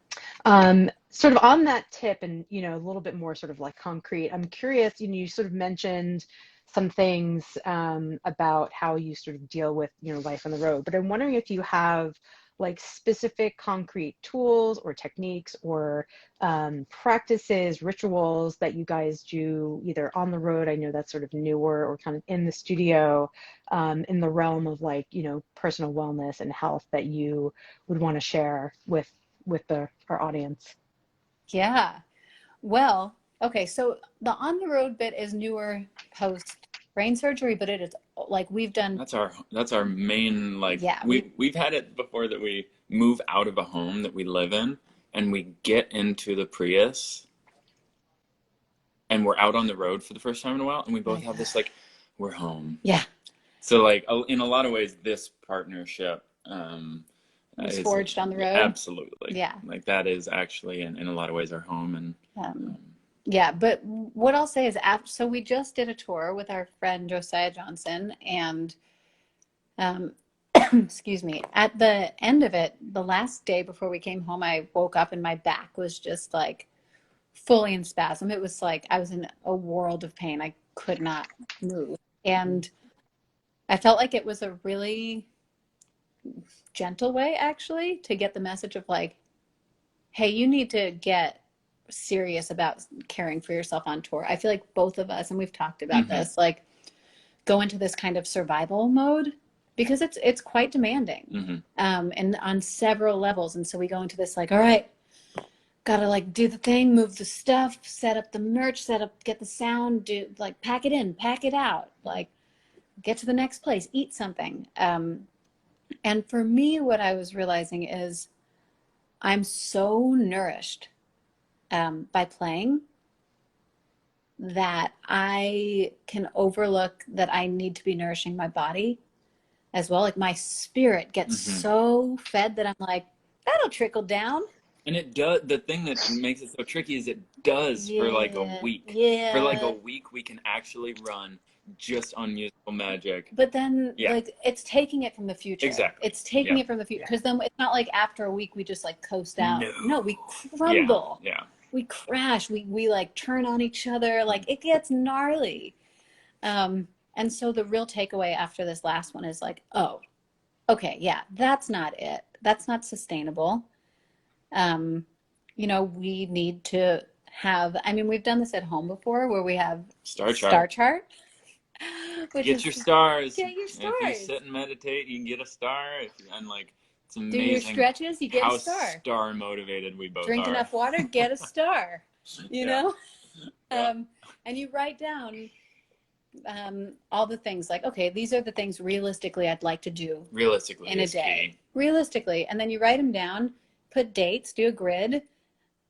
A: Sort of on that tip, and a little bit more sort of like concrete, I'm curious, you sort of mentioned some things about how you sort of deal with life on the road, but I'm wondering if you have like specific concrete tools or techniques or practices, rituals that you guys do either on the road. I know that's sort of newer, or kind of in the studio, in the realm of like personal wellness and health, that you would want to share with our audience.
C: Yeah. Well, okay, so the on the road bit is newer post brain surgery, but it is like we've done,
B: That's our main, like,
C: yeah,
B: we've had it before, that we move out of a home that we live in and we get into the Prius and we're out on the road for the first time in a while, and we both
C: my
B: have
C: God.
B: this like, we're home.
C: Yeah,
B: So like, in a lot of ways, this partnership
C: was
B: is
C: forged on the road.
B: absolutely,
C: Yeah.
B: like, that is actually in a lot of ways our home. And
C: Um,
B: um,
C: yeah, but what I'll say is, so we just did a tour with our friend Josiah Johnson, and um, excuse me, at the end of it, the last day before we came home, I woke up and my back was just like fully in spasm. It was like I was in a world of pain. I could not move. And I felt like it was a really gentle way, actually, to get the message of like, hey, you need to get serious about caring for yourself on tour. I feel like both of us, and we've talked about
B: mhm,
C: this, like go into this kind of survival mode because it's quite demanding,
B: mhm,
C: and on several levels. And so we go into this like, all right, gotta like do the thing, move the stuff, set up the merch, set up, get the sound, do like pack it in, pack it out, like get to the next place, eat something. And for me, what I was realizing is I'm so nourished by playing that I can overlook that I need to be nourishing my body as well. Like my spirit gets
B: mhm.
C: so fed that I'm like, that'll trickle down.
B: And it does. The thing that makes it so tricky is it does for like a
C: Yeah,
B: week. For like a
C: yeah.
B: week, we can actually run just on musical magic.
C: But then,
B: Yeah,
C: like, it's taking it from the future.
B: exactly.
C: It's taking
B: Yeah.
C: it from the future. Because then it's not like after a week we just like coast out.
B: No.
C: No, we
B: Yeah,
C: crumble.
B: yeah.
C: We crash. We like turn on each other. Like it gets gnarly. Um, and so the real takeaway after this last one is like, oh, okay, yeah, that's not it. That's not sustainable. Um, we need to have, I mean, we've done this at home before where we have
B: Star
C: star
B: chart.
C: chart, which
B: Get
C: is
B: your stars.
C: get your
B: If you
C: stars.
B: sit and meditate, you can get a star. And like, It's
C: Do your
B: amazing
C: stretches, you get a
B: how
C: star.
B: star motivated we both
C: Drink
B: are.
C: enough water, get a star. You
B: Yeah.
C: know?
B: Yeah.
C: And you write down all the things like, okay, these are the things realistically I'd like to do
B: Realistically
C: in a
B: is
C: day.
B: key.
C: Realistically. And then you write them down, put dates, do a grid.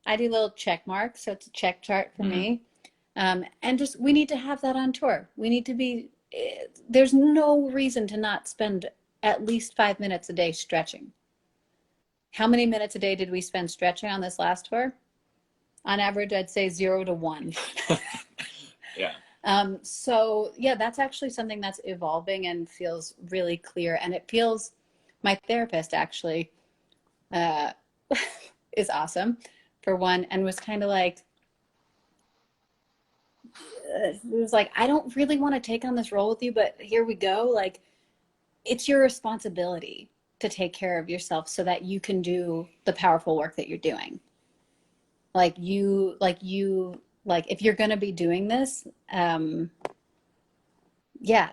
C: I do little check marks, so it's a check chart for me. And just, we need to have that on tour. We need to be, there's no reason to not spend at least 5 minutes a day stretching. How many minutes a day did we spend stretching on this last tour? On average, I'd say 0 to 1.
B: Yeah.
C: So yeah, that's actually something that's evolving and feels really clear. And it feels, my therapist actually is awesome for one, and was kind of like, it was like, I don't really want to take on this role with you, but here we go. Like, it's your responsibility to take care of yourself so that you can do the powerful work that you're doing. Like if you're going to be doing this, yeah,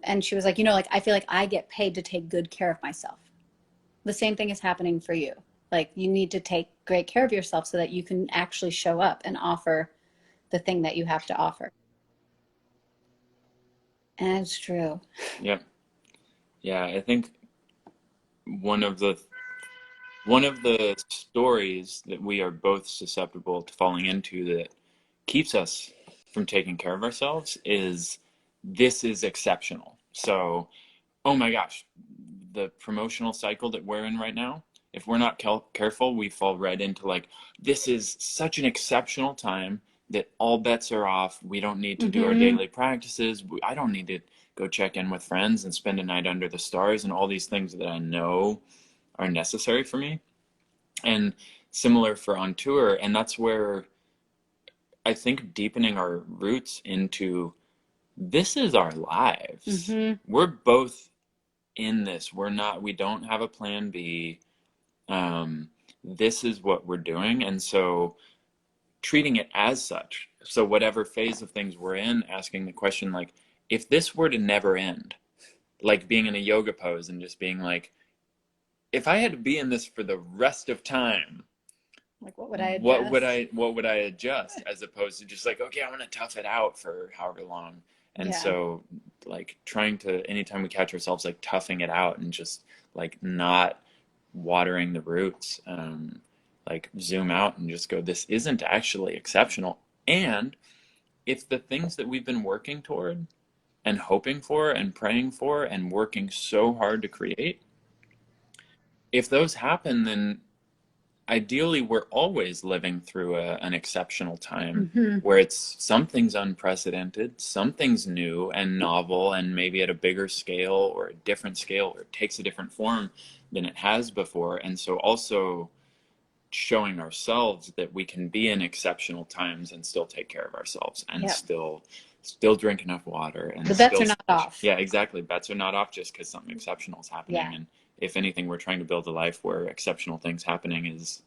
C: and she was like, like, I feel like I get paid to take good care of myself. The same thing is happening for you. Like, you need to take great care of yourself so that you can actually show up and offer the thing that you have to offer. And it's true.
B: Yeah. Yeah. I think one of the stories that we are both susceptible to falling into that keeps us from taking care of ourselves is, this is exceptional. So, oh my gosh, the promotional cycle that we're in right now, if we're not careful, we fall right into like, this is such an exceptional time that all bets are off. We don't need to do our daily practices. I don't need to go check in with friends and spend a night under the stars and all these things that I know are necessary for me. And similar for on tour. And that's where I think deepening our roots into, this is our lives. We're both in this. We don't have a plan B. This is what we're doing. And so treating it as such. So whatever phase of things we're in, asking the question, like, if this were to never end, like being in a yoga pose and just being like, if I had to be in this for the rest of time,
C: like, what would I adjust?
B: What would I adjust, as opposed to just like, okay, I want to tough it out for however long. And so like trying to, anytime we catch ourselves like toughing it out and just like not watering the roots, like zoom out and just go, this isn't actually exceptional. And if the things that we've been working toward and hoping for and praying for and working so hard to create, if those happen, then ideally we're always living through an exceptional time where it's something's unprecedented, something's new and novel, and maybe at a bigger scale or a different scale, or it takes a different form than it has before. And so also showing ourselves that we can be in exceptional times and still take care of ourselves and still drink enough water, and
C: the bets are not off.
B: Yeah, exactly. Bets are not off just because something exceptional is happening. And if anything, we're trying to build a life where exceptional things happening is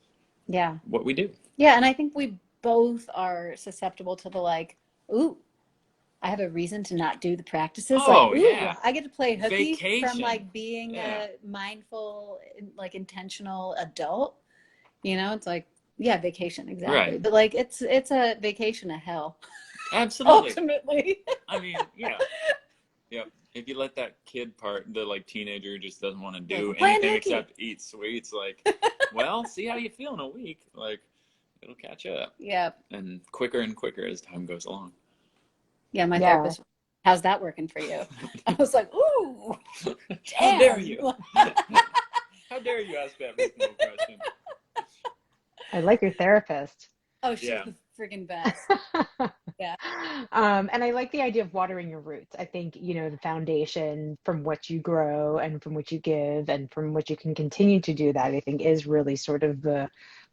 B: what we do. Yeah,
C: and I think we both are susceptible to the like, ooh, I have a reason to not do the practices.
B: Oh,
C: like, ooh,
B: yeah.
C: I get to play hooky
B: Vacation.
C: from like being a mindful, like intentional adult. It's like, vacation, exactly.
B: Right.
C: But like, it's a vacation of hell.
B: Absolutely.
C: Ultimately.
B: I mean, yeah. Yep. If you let that kid part, the like teenager who just doesn't want to do anything except eat sweets, like, well, see how you feel in a week. Like, it'll catch up.
C: Yeah.
B: And quicker as time goes along.
C: Yeah, my therapist, how's that working for you? I was like, ooh, damn.
B: How dare you? How dare you ask that reasonable question?
A: I like your therapist.
C: Oh, she's the friggin' best. Yeah.
A: And I like the idea of watering your roots. I think, the foundation from which you grow and from which you give and from which you can continue to do that, I think is really sort of the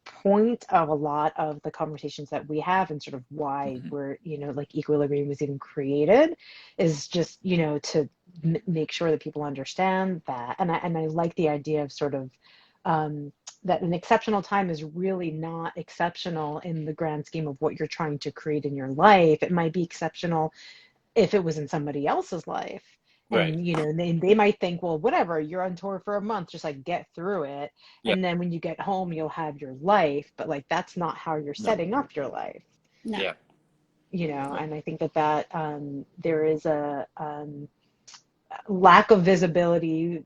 A: point of a lot of the conversations that we have, and sort of why we're, like Equilibrium was even created, is just, to make sure that people understand that. And I like the idea of sort of, that an exceptional time is really not exceptional in the grand scheme of what you're trying to create in your life. It might be exceptional if it was in somebody else's life.
B: Right.
A: And, they might think, well, whatever, you're on tour for a month, just like get through it.
B: Yeah.
A: And then when you get home, you'll have your life. But like, that's not how you're
B: No.
A: setting up your life,
C: No.
B: Yeah. Yeah.
A: and I think that there is a lack of visibility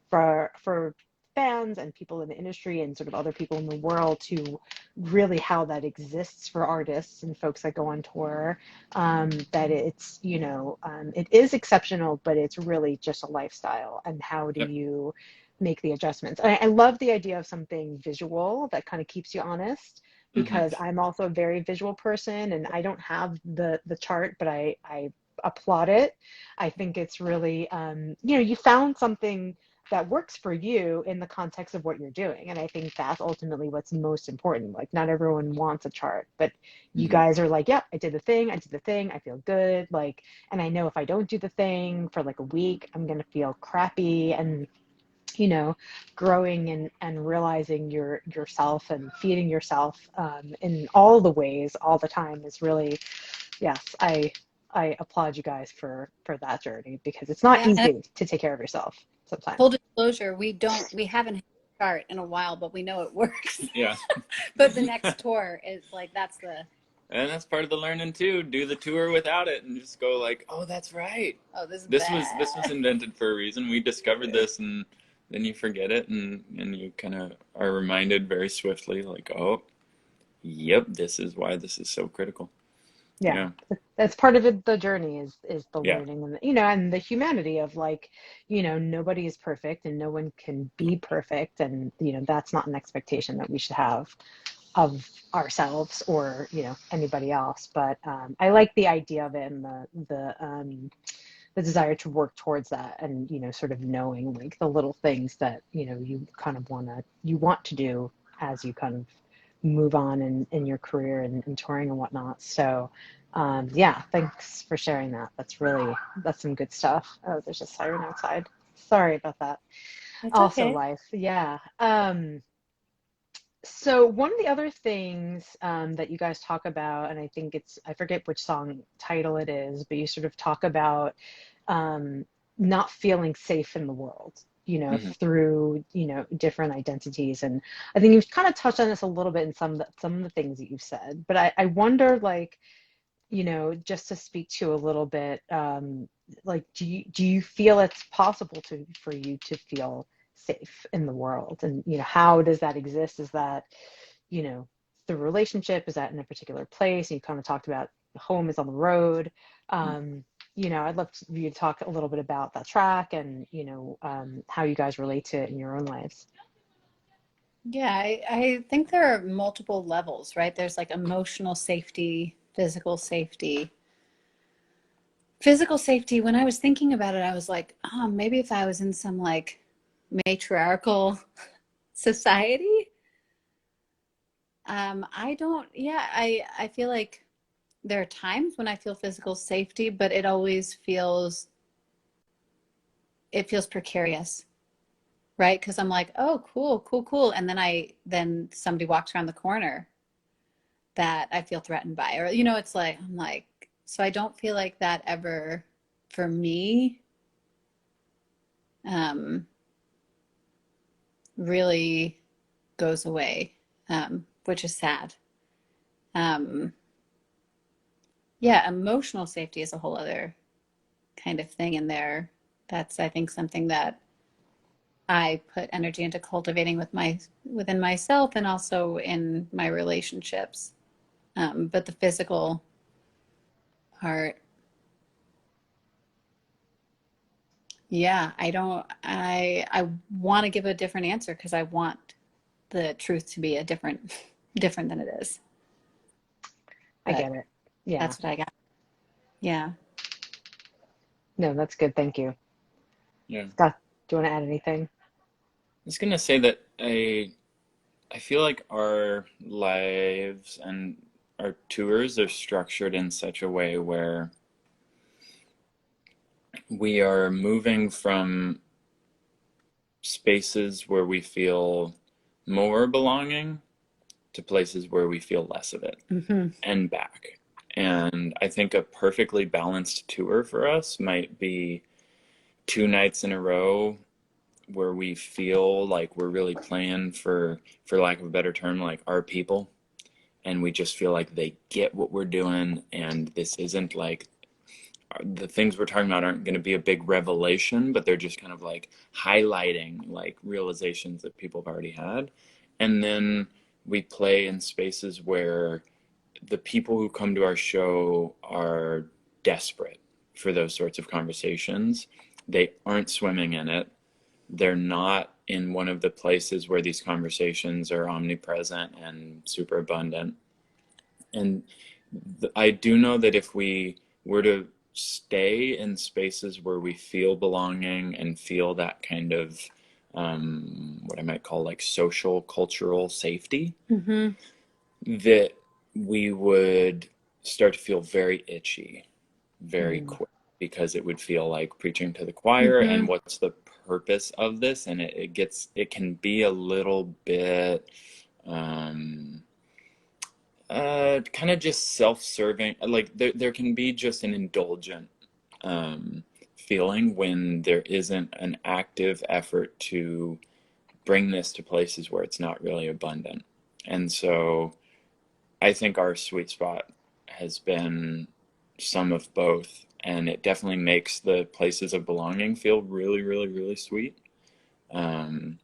A: for fans and people in the industry and sort of other people in the world to really how that exists for artists and folks that go on tour. That it's it is exceptional, but it's really just a lifestyle. And how do
B: Yep.
A: you make the adjustments? I love the idea of something visual that kind of keeps you honest,
B: Hmm.
A: because I'm also a very visual person and I don't have the chart, but I applaud it. I think it's really, you found something that works for you in the context of what you're doing. And I think that's ultimately what's most important. Like, not everyone wants a chart, but you
B: Hmm.
A: guys are like, yep, I did the thing, I feel good. Like, and I know if I don't do the thing for like a week, I'm going to feel crappy. And, growing and realizing yourself and feeding yourself in all the ways all the time is really, yes, I applaud you guys for that journey, because it's not
C: Yeah. And
A: easy to take care of yourself
C: full
A: sometimes.
C: disclosure, we haven't had a chart in a while, but we know it works.
B: Yeah.
C: But the next tour is like,
B: And that's part of the learning too. Do the tour without it and just go like, oh, that's right.
C: oh, this is
B: This was
C: bad.
B: invented for a reason. We discovered this, and then you forget it, and you kind of are reminded very swiftly, like, oh, yep, this is why this is so critical.
A: Yeah,
B: Yeah.
A: that's part of it. The journey is the
B: Yeah.
A: learning, and and the humanity of, like, nobody is perfect and no one can be perfect, and that's not an expectation that we should have of ourselves or anybody else. But I like the idea of it, and the desire to work towards that, and sort of knowing like the little things that you kind of want to do as you kind of move on in your career and touring and whatnot. So yeah, thanks for sharing that. That's some good stuff. Oh, there's a siren outside. Sorry about that.
C: It's
A: Also
C: okay.
A: life. Yeah. So one of the other things that you guys talk about, and I think I forget which song title it is, but you sort of talk about um, not feeling safe in the world,
B: Hmm.
A: through, different identities. And I think you've kind of touched on this a little bit in some of the things that you've said, but I wonder, like, just to speak to a little bit, like, do you feel it's possible for you to feel safe in the world? And, how does that exist? Is that, you know, through relationship? Is that in a particular place? And you kind of talked about home is on the road. Um, I'd love you to talk a little bit about that track and, how you guys relate to it in your own lives.
C: Yeah, I think there are multiple levels, right? There's like emotional safety, physical safety. Physical safety, when I was thinking about it, I was like, oh, maybe if I was in some like matriarchal society. I don't, yeah, I feel like there are times when I feel physical safety, but it feels precarious, right? Because I'm like, oh, cool, cool, cool. And then somebody walks around the corner that I feel threatened by, or, it's like, I'm like, so I don't feel like that ever, for me, um, really goes away, which is sad. Um, yeah, emotional safety is a whole other kind of thing in there. That's, I think, something that I put energy into cultivating within myself and also in my relationships. But the physical part, yeah, I want to give a different answer because I want the truth to be a different than it is.
A: I
C: But
A: get it. Yeah.
C: that's what I got. Yeah.
A: No, that's good. Thank you.
B: Yeah.
A: Scott, do you want to add anything?
B: I was gonna say that I feel like our lives and our tours are structured in such a way where we are moving from spaces where we feel more belonging to places where we feel less of it,
C: Hmm.
B: and back. And I think a perfectly balanced tour for us might be 2 nights in a row where we feel like we're really playing for lack of a better term, like our people, and we just feel like they get what we're doing, and this isn't like the things we're talking about aren't going to be a big revelation, but they're just kind of like highlighting like realizations that people have already had. And then we play in spaces where the people who come to our show are desperate for those sorts of conversations. They aren't swimming in it. They're not in one of the places where these conversations are omnipresent and super abundant. And I do know that if we were to stay in spaces where we feel belonging and feel that kind of what I might call like social, cultural safety,
C: Mm-hmm.
B: that we would start to feel very itchy very quick, because it would feel like preaching to the choir.
C: Mm-hmm.
B: And what's the purpose of this? And it can be a little bit kind of just self-serving. Like there can be just an indulgent feeling when there isn't an active effort to bring this to places where it's not really abundant. And so I think our sweet spot has been some of both, and it definitely makes the places of belonging feel really, really, really sweet. Um,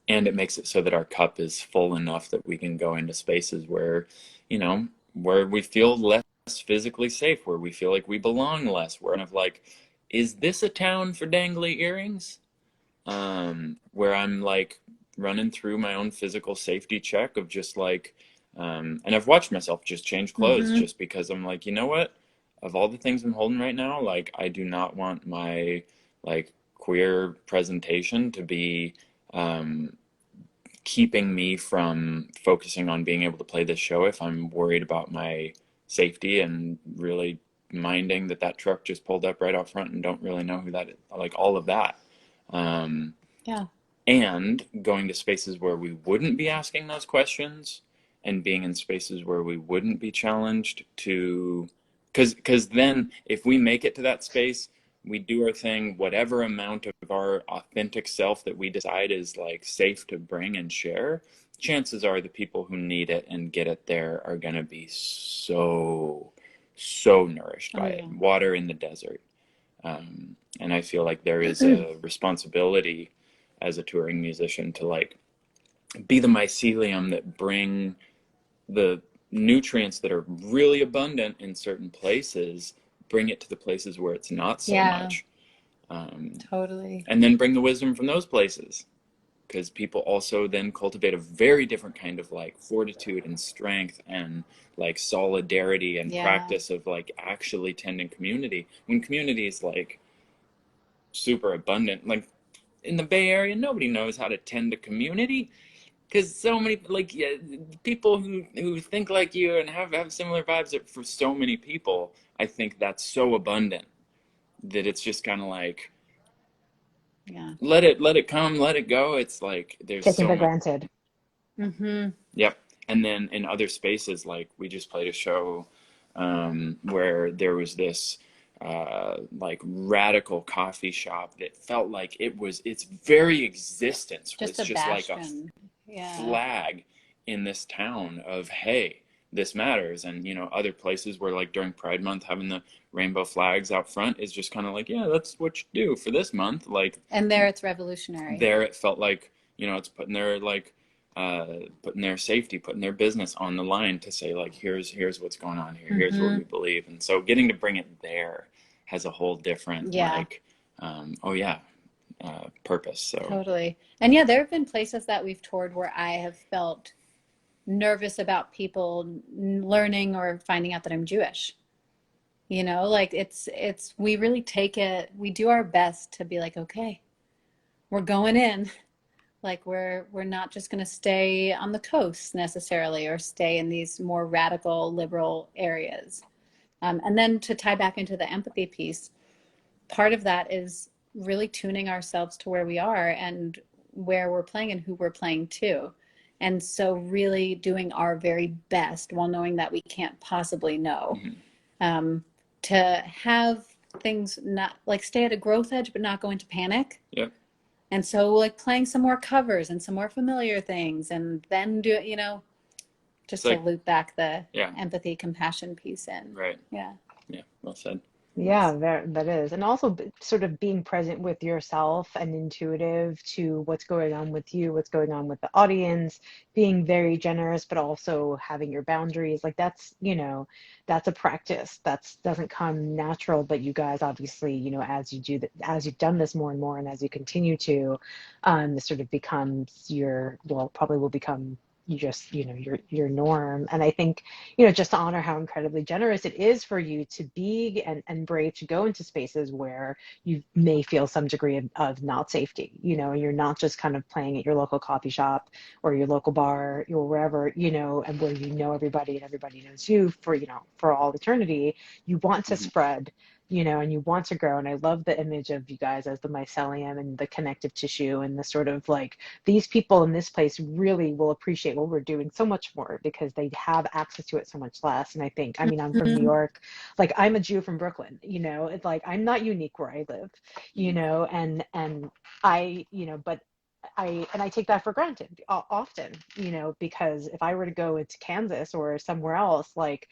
B: and it makes it so that our cup is full enough that we can go into spaces where, you know, where we feel less physically safe, where we feel like we belong less. We're kind of like, is this a town for dangly earrings? Where I'm like running through my own physical safety check of just like, and I've watched myself just change clothes
C: Mm-hmm.
B: just because I'm like, you know what? Of all the things I'm holding right now, like I do not want my like queer presentation to be keeping me from focusing on being able to play this show if I'm worried about my safety and really minding that that truck just pulled up right out front and don't really know who that is, like all of that.
C: Yeah.
B: And going to spaces where we wouldn't be asking those questions, and being in spaces where we wouldn't be challenged to, because then if we make it to that space, we do our thing, whatever amount of our authentic self that we decide is like safe to bring and share, chances are the people who need it and get it there are going to be so nourished
C: Oh
B: by
C: yeah.
B: it, water in the desert. And I feel like there is a responsibility as a touring musician to like be the mycelium that bring the nutrients that are really abundant in certain places, bring it to the places where it's not so
C: Yeah,
B: much,
C: totally.
B: and then bring the wisdom from those places, because people also then cultivate a very different kind of like fortitude and strength and like solidarity and
C: Yeah.
B: practice of like actually tending community when community is like super abundant. Like in the Bay Area, nobody knows how to tend a community, because so many like yeah, people who think like you and have similar vibes. For so many people, I think that's so abundant that it's just kind of like
C: Yeah.
B: let it come, let it go. It's like there's
A: Taken
B: so
A: for
B: much.
A: granted.
C: Mm-hmm.
B: Yep. And then in other spaces, like we just played a show where there was this like radical coffee shop that felt like its very existence
C: Just
B: was
C: a
B: just like a
C: bastion. Yeah.
B: flag in this town of, hey, this matters. And you know, other places where like during Pride Month having the rainbow flags out front is just kind of like, yeah, that's what you do for this month. Like
C: And there it's revolutionary.
B: there it felt like, you know, it's putting their safety, putting their business on the line to say like, here's what's going on here, here's what
C: Mm-hmm.
B: we believe. And so getting to bring it there has a whole different
C: Yeah,
B: like oh yeah, purpose. So
C: totally. And yeah, there have been places that we've toured where I have felt nervous about people learning or finding out that I'm Jewish. You know, like it's we really take it, we do our best to be like, okay, we're going in. Like we're not just going to stay on the coast necessarily or stay in these more radical liberal areas. And then to tie back into the empathy piece, part of that is really tuning ourselves to where we are and where we're playing and who we're playing to. And so really doing our very best while knowing that we can't possibly know.
B: mhm.
C: Um, to have things not like stay at a growth edge, but not go into panic.
B: Yep.
C: And so like playing some more covers and some more familiar things, and then do it, you know, just to loop back the empathy, compassion piece in.
B: Right.
C: Yeah.
B: Yeah. Well said.
A: Yeah, that is. And also sort of being present with yourself and intuitive to what's going on with you, what's going on with the audience, being very generous, but also having your boundaries. Like that's, you know, that's a practice. That's doesn't come natural, but you guys obviously, you know, as you do that, as you've done this more and more, and as you continue to, this sort of becomes your, well, probably will become you just, you know, your norm. And I think, you know, just to honor how incredibly generous it is for you to be and brave to go into spaces where you may feel some degree of not safety, you know, and you're not just kind of playing at your local coffee shop or your local bar or wherever, you know, and where you know everybody and everybody knows you for, you know, for all eternity. You want to spread, you know, and you want to grow. And I love the image of you guys as the mycelium and the connective tissue and the sort of like, these people in this place really will appreciate what we're doing so much more because they have access to it so much less. And I think, I mean, I'm from New York, like I'm a Jew from Brooklyn, you know, it's like I'm not unique where I live, you know, and I, you know, but I take that for granted often, you know, because if I were to go into Kansas or somewhere else, like,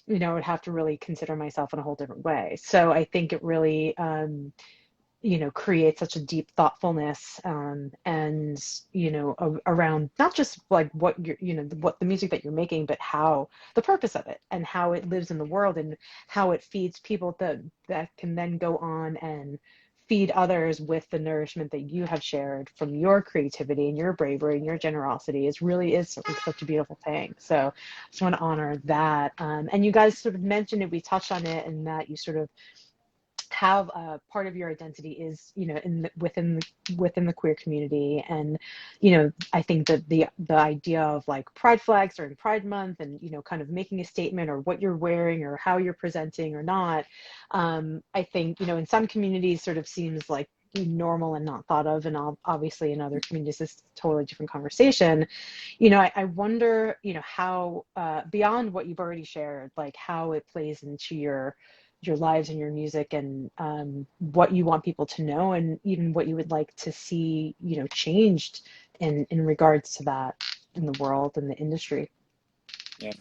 A: you know, I would have to really consider myself in a whole different way. So I think it really, you know, create such a deep thoughtfulness, and you know, around not just like what you're, you know, what the music that you're making, but how the purpose of it and how it lives in the world and how it feeds people that can then go on and feed others with the nourishment that you have shared from your creativity and your bravery and your generosity. Is really is such a beautiful thing. So I just want to honor that. And you guys sort of mentioned it, we touched on it, and that you sort of have part of your identity is, you know, within the queer community. And you know, I think that the idea of like pride flags during Pride Month and, you know, kind of making a statement or what you're wearing or how you're presenting or not, I think, you know, in some communities sort of seems like normal and not thought of, and obviously in other communities it's a totally different conversation. You know, I wonder, you know, how beyond what you've already shared, like how it plays into your lives and your music, and what you want people to know, and even what you would like to see, you know, changed in regards to that in the world and the industry.
B: Yeah.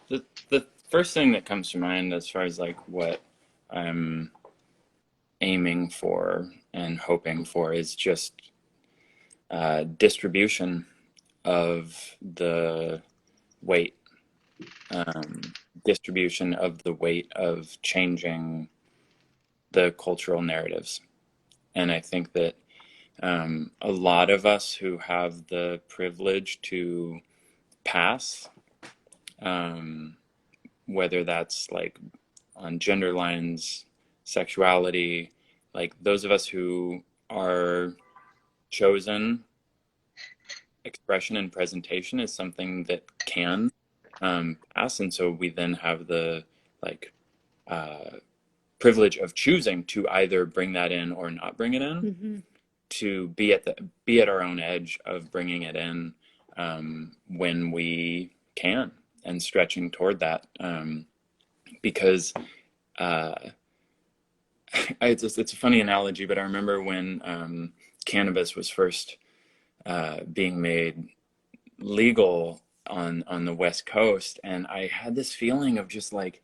B: The first thing that comes to mind as far as like what I'm aiming for and hoping for is just distribution of the weight, distribution of the weight of changing the cultural narratives. And I think that a lot of us who have the privilege to pass, whether that's like on gender lines, sexuality, like those of us who are chosen expression and presentation is something that can pass. And so we then have the like privilege of choosing to either bring that in or not bring it in, to be at our own edge of bringing it in when we can, and stretching toward that, because it's a funny analogy, but I remember when cannabis was first being made legal on the West Coast, and I had this feeling of just like,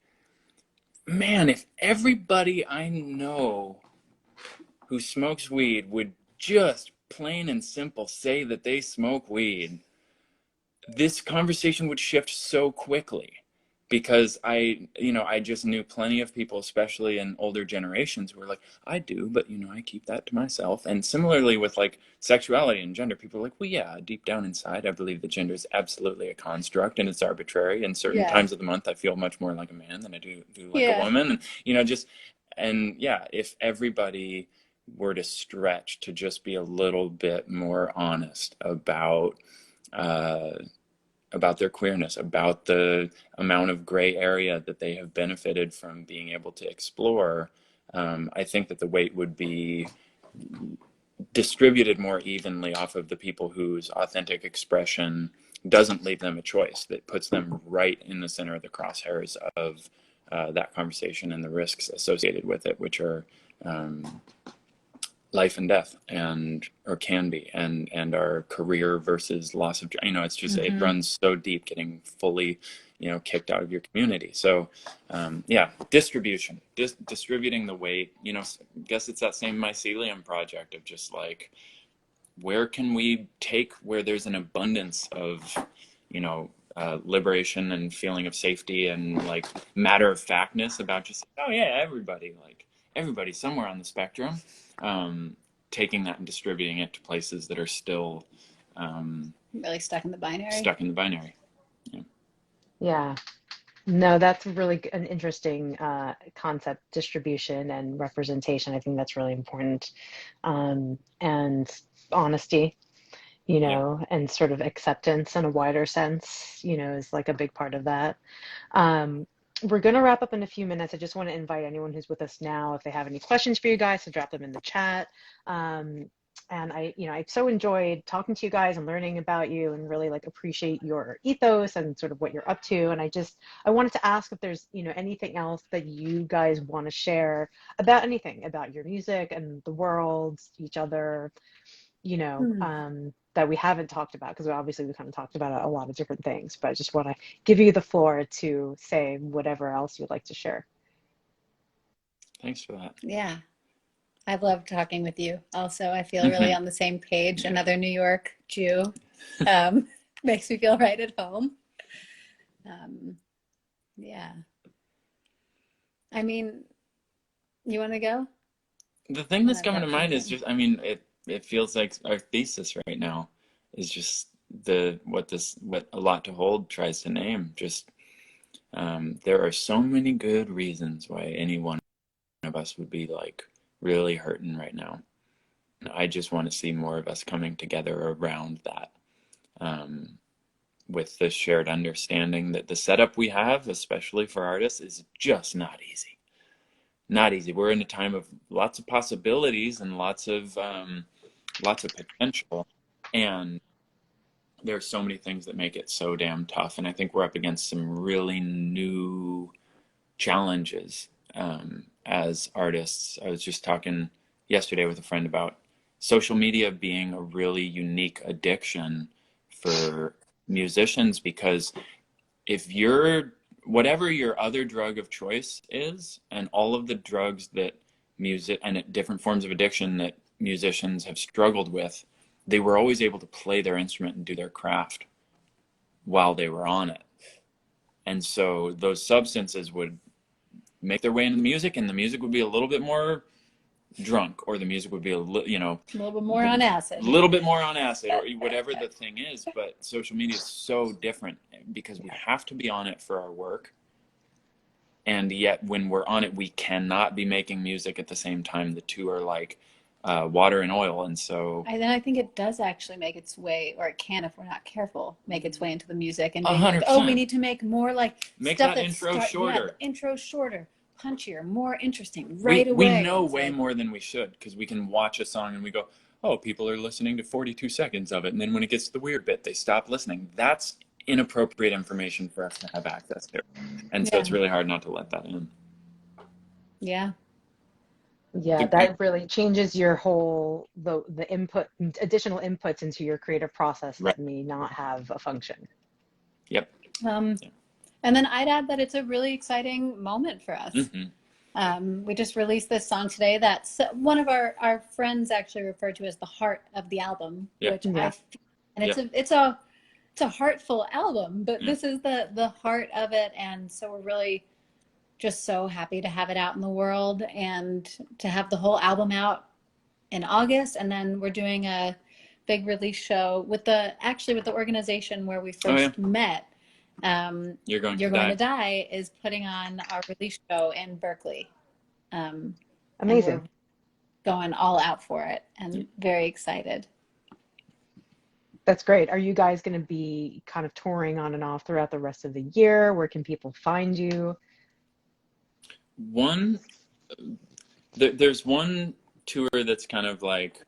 B: man, if everybody I know who smokes weed would just plain and simple say that they smoke weed, this conversation would shift so quickly. Because I just knew plenty of people, especially in older generations, who were like, I do, but I keep that to myself. And similarly with like sexuality and gender, people are like, well, yeah, deep down inside, I believe that gender is absolutely a construct and it's arbitrary. And certain times of the month, I feel much more like a man than I do like a woman. And if everybody were to stretch to just be a little bit more honest about their queerness, about the amount of gray area that they have benefited from being able to explore, I think that the weight would be distributed more evenly off of the people whose authentic expression doesn't leave them a choice, that puts them right in the center of the crosshairs of that conversation and the risks associated with it, which are life and death, and or can be, and our career versus loss of, it's just, it runs so deep, getting fully, kicked out of your community. So yeah, distributing the weight, I guess it's that same mycelium project of just like, where can we take where there's an abundance of, liberation and feeling of safety and like matter of factness about just, oh yeah, everybody somewhere on the spectrum, taking that and distributing it to places that are still
C: really stuck in the binary.
B: Yeah.
A: Yeah. No, that's really an interesting concept, distribution and representation. I think that's really important. And honesty,
B: Yeah.
A: and sort of acceptance in a wider sense, is like a big part of that. We're going to wrap up in a few minutes. I just want to invite anyone who's with us now, if they have any questions for you guys, to drop them in the chat. And I so enjoyed talking to you guys and learning about you, and really like appreciate your ethos and sort of what you're up to. And I wanted to ask if there's, anything else that you guys want to share about anything, about your music and the world, each other, that we haven't talked about, because obviously we kind of talked about a lot of different things, but I just want to give you the floor to say whatever else you'd like to share.
B: Thanks for that.
C: Yeah. I've loved talking with you. Also, I feel really on the same page.
B: Yeah.
C: Another New York Jew makes me feel right at home. Yeah. I mean, you want to go?
B: The thing that's coming to mind is just, it feels like our thesis right now is just what A Lot to Hold tries to name. Just there are so many good reasons why any one of us would be like really hurting right now. I just want to see more of us coming together around that, with the shared understanding that the setup we have, especially for artists, is just not easy. Not easy. We're in a time of lots of possibilities and lots of potential, and there are so many things that make it so damn tough. And I think we're up against some really new challenges as artists. I was just talking yesterday with a friend about social media being a really unique addiction for musicians, because if you're, whatever your other drug of choice is, and all of the drugs that music and different forms of addiction that musicians have struggled with, they were always able to play their instrument and do their craft while they were on it. And so those substances would make their way into the music, and the music would be a little bit more drunk, or the music would be a little
C: bit more on acid.
B: A little bit more on acid, or whatever the thing is. But social media is so different, because we have to be on it for our work. And yet when we're on it, we cannot be making music at the same time. The two are like water and oil. And so
C: I think it does actually make its way, or it can, if we're not careful, make its way into the music, and being
B: 100%.
C: like, oh, we need to make more like
B: make
C: stuff
B: that intro shorter.
C: Yeah, intro shorter, punchier, more interesting right away.
B: We know way more than we should, because we can watch a song and we go, oh, people are listening to 42 seconds of it. And then when it gets to the weird bit, they stop listening. That's inappropriate information for us to have access to. And so it's really hard not to let that in.
C: Yeah.
A: Yeah, that really changes your whole, the input, additional inputs into your creative process that may not have a function.
B: Yep.
C: And then I'd add that it's a really exciting moment for us. We just released this song today that's one of our friends actually referred to as the heart of the album, which it's a heartful album, but this is the heart of it. And so we're really just so happy to have it out in the world, and to have the whole album out in August. And then we're doing a big release show with the organization where we first met. You're Going to Die is putting on our release show in Berkeley.
A: Amazing.
C: And we're going all out for it, and very excited.
A: That's great. Are you guys going to be kind of touring on and off throughout the rest of the year? Where can people find you?
B: There's one tour that's kind of like,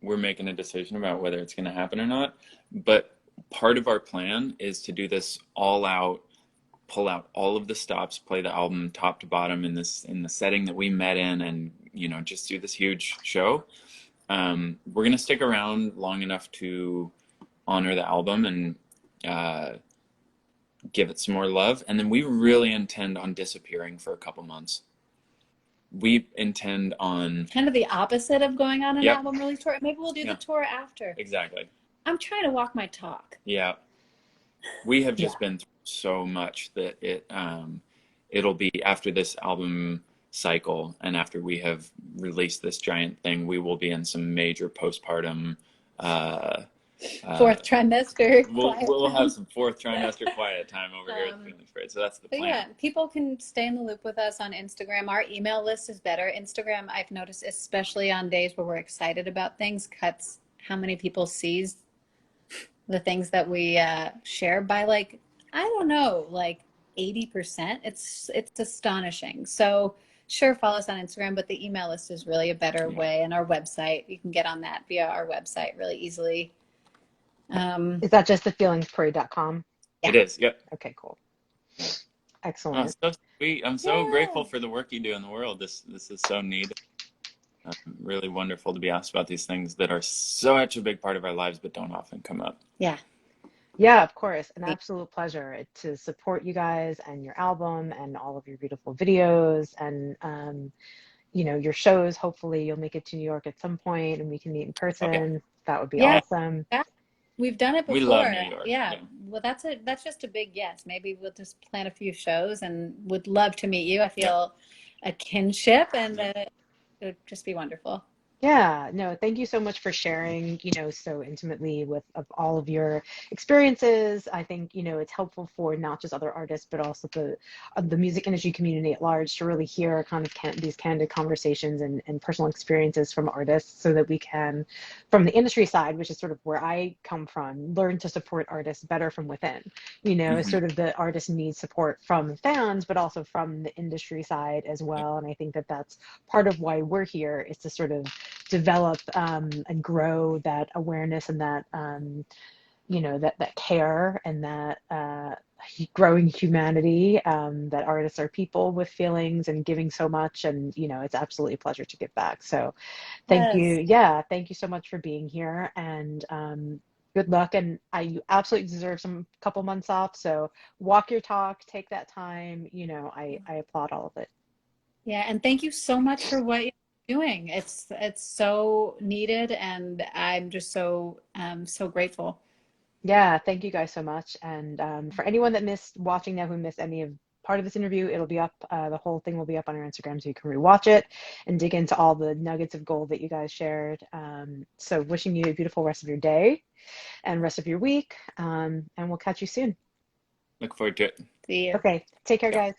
B: we're making a decision about whether it's going to happen or not, but part of our plan is to do this all out pull out all of the stops, play the album top to bottom in the setting that we met in, and just do this huge show. We're gonna stick around long enough to honor the album and give it some more love, and then we really intend on disappearing for a couple months. We intend on
C: kind of the opposite of going on an
B: Yep.
C: album release tour. Maybe we'll do
B: Yeah.
C: the tour after.
B: Exactly.
C: I'm trying to walk my talk.
B: Yeah. We have just been through so much that it'll be after this album cycle, and after we have released this giant thing, we will be in some major postpartum
C: Fourth trimester.
B: We'll have some fourth trimester quiet time over here at the Feeling Afraid. So that's the plan.
C: Yeah, people can stay in the loop with us on Instagram. Our email list is better. Instagram, I've noticed, especially on days where we're excited about things, cuts how many people sees the things that we share by, like, I don't know, like 80%. It's astonishing. So sure, follow us on Instagram, but the email list is really a better way. And our website, you can get on that via our website really easily.
A: Is that just thefeelingsparade.com?
B: Yeah. It is. Yep.
A: Okay, cool. Excellent.
B: Oh, so sweet. I'm so grateful for the work you do in the world. This is so neat. Really wonderful to be asked about these things that are such a big part of our lives, but don't often come up.
C: Yeah.
A: Yeah, of course. An absolute pleasure to support you guys and your album and all of your beautiful videos and your shows. Hopefully you'll make it to New York at some point and we can meet in person. Okay. That would be awesome.
C: Yeah. We've done it before.
B: We love New York.
C: Yeah. Well, that's just a big yes. Maybe we'll just plan a few shows and would love to meet you. I feel a kinship and it would just be wonderful.
A: Yeah, no, thank you so much for sharing, so intimately of all of your experiences. I think, it's helpful for not just other artists, but also the music industry community at large to really hear kind of these candid conversations and personal experiences from artists so that we can, from the industry side, which is sort of where I come from, learn to support artists better from within. Sort of the artist needs support from fans, but also from the industry side as well. And I think that that's part of why we're here, is to sort of develop and grow that awareness and that that care and that growing humanity, that artists are people with feelings and giving so much, and it's absolutely a pleasure to give back. So thank you. Yeah, thank you so much for being here, and good luck. And you absolutely deserve some couple months off, so walk your talk, take that time. I applaud all of it.
C: Yeah, and thank you so much for what you're doing. It's so needed, and I'm just so grateful.
A: Yeah, thank you guys so much. And for anyone that missed watching now, who missed any of part of this interview, it'll be up. The whole thing will be up on our Instagram, so you can rewatch it and dig into all the nuggets of gold that you guys shared. So wishing you a beautiful rest of your day and rest of your week. And we'll catch you soon.
B: Look forward to it.
C: See you.
A: Okay, take care, guys.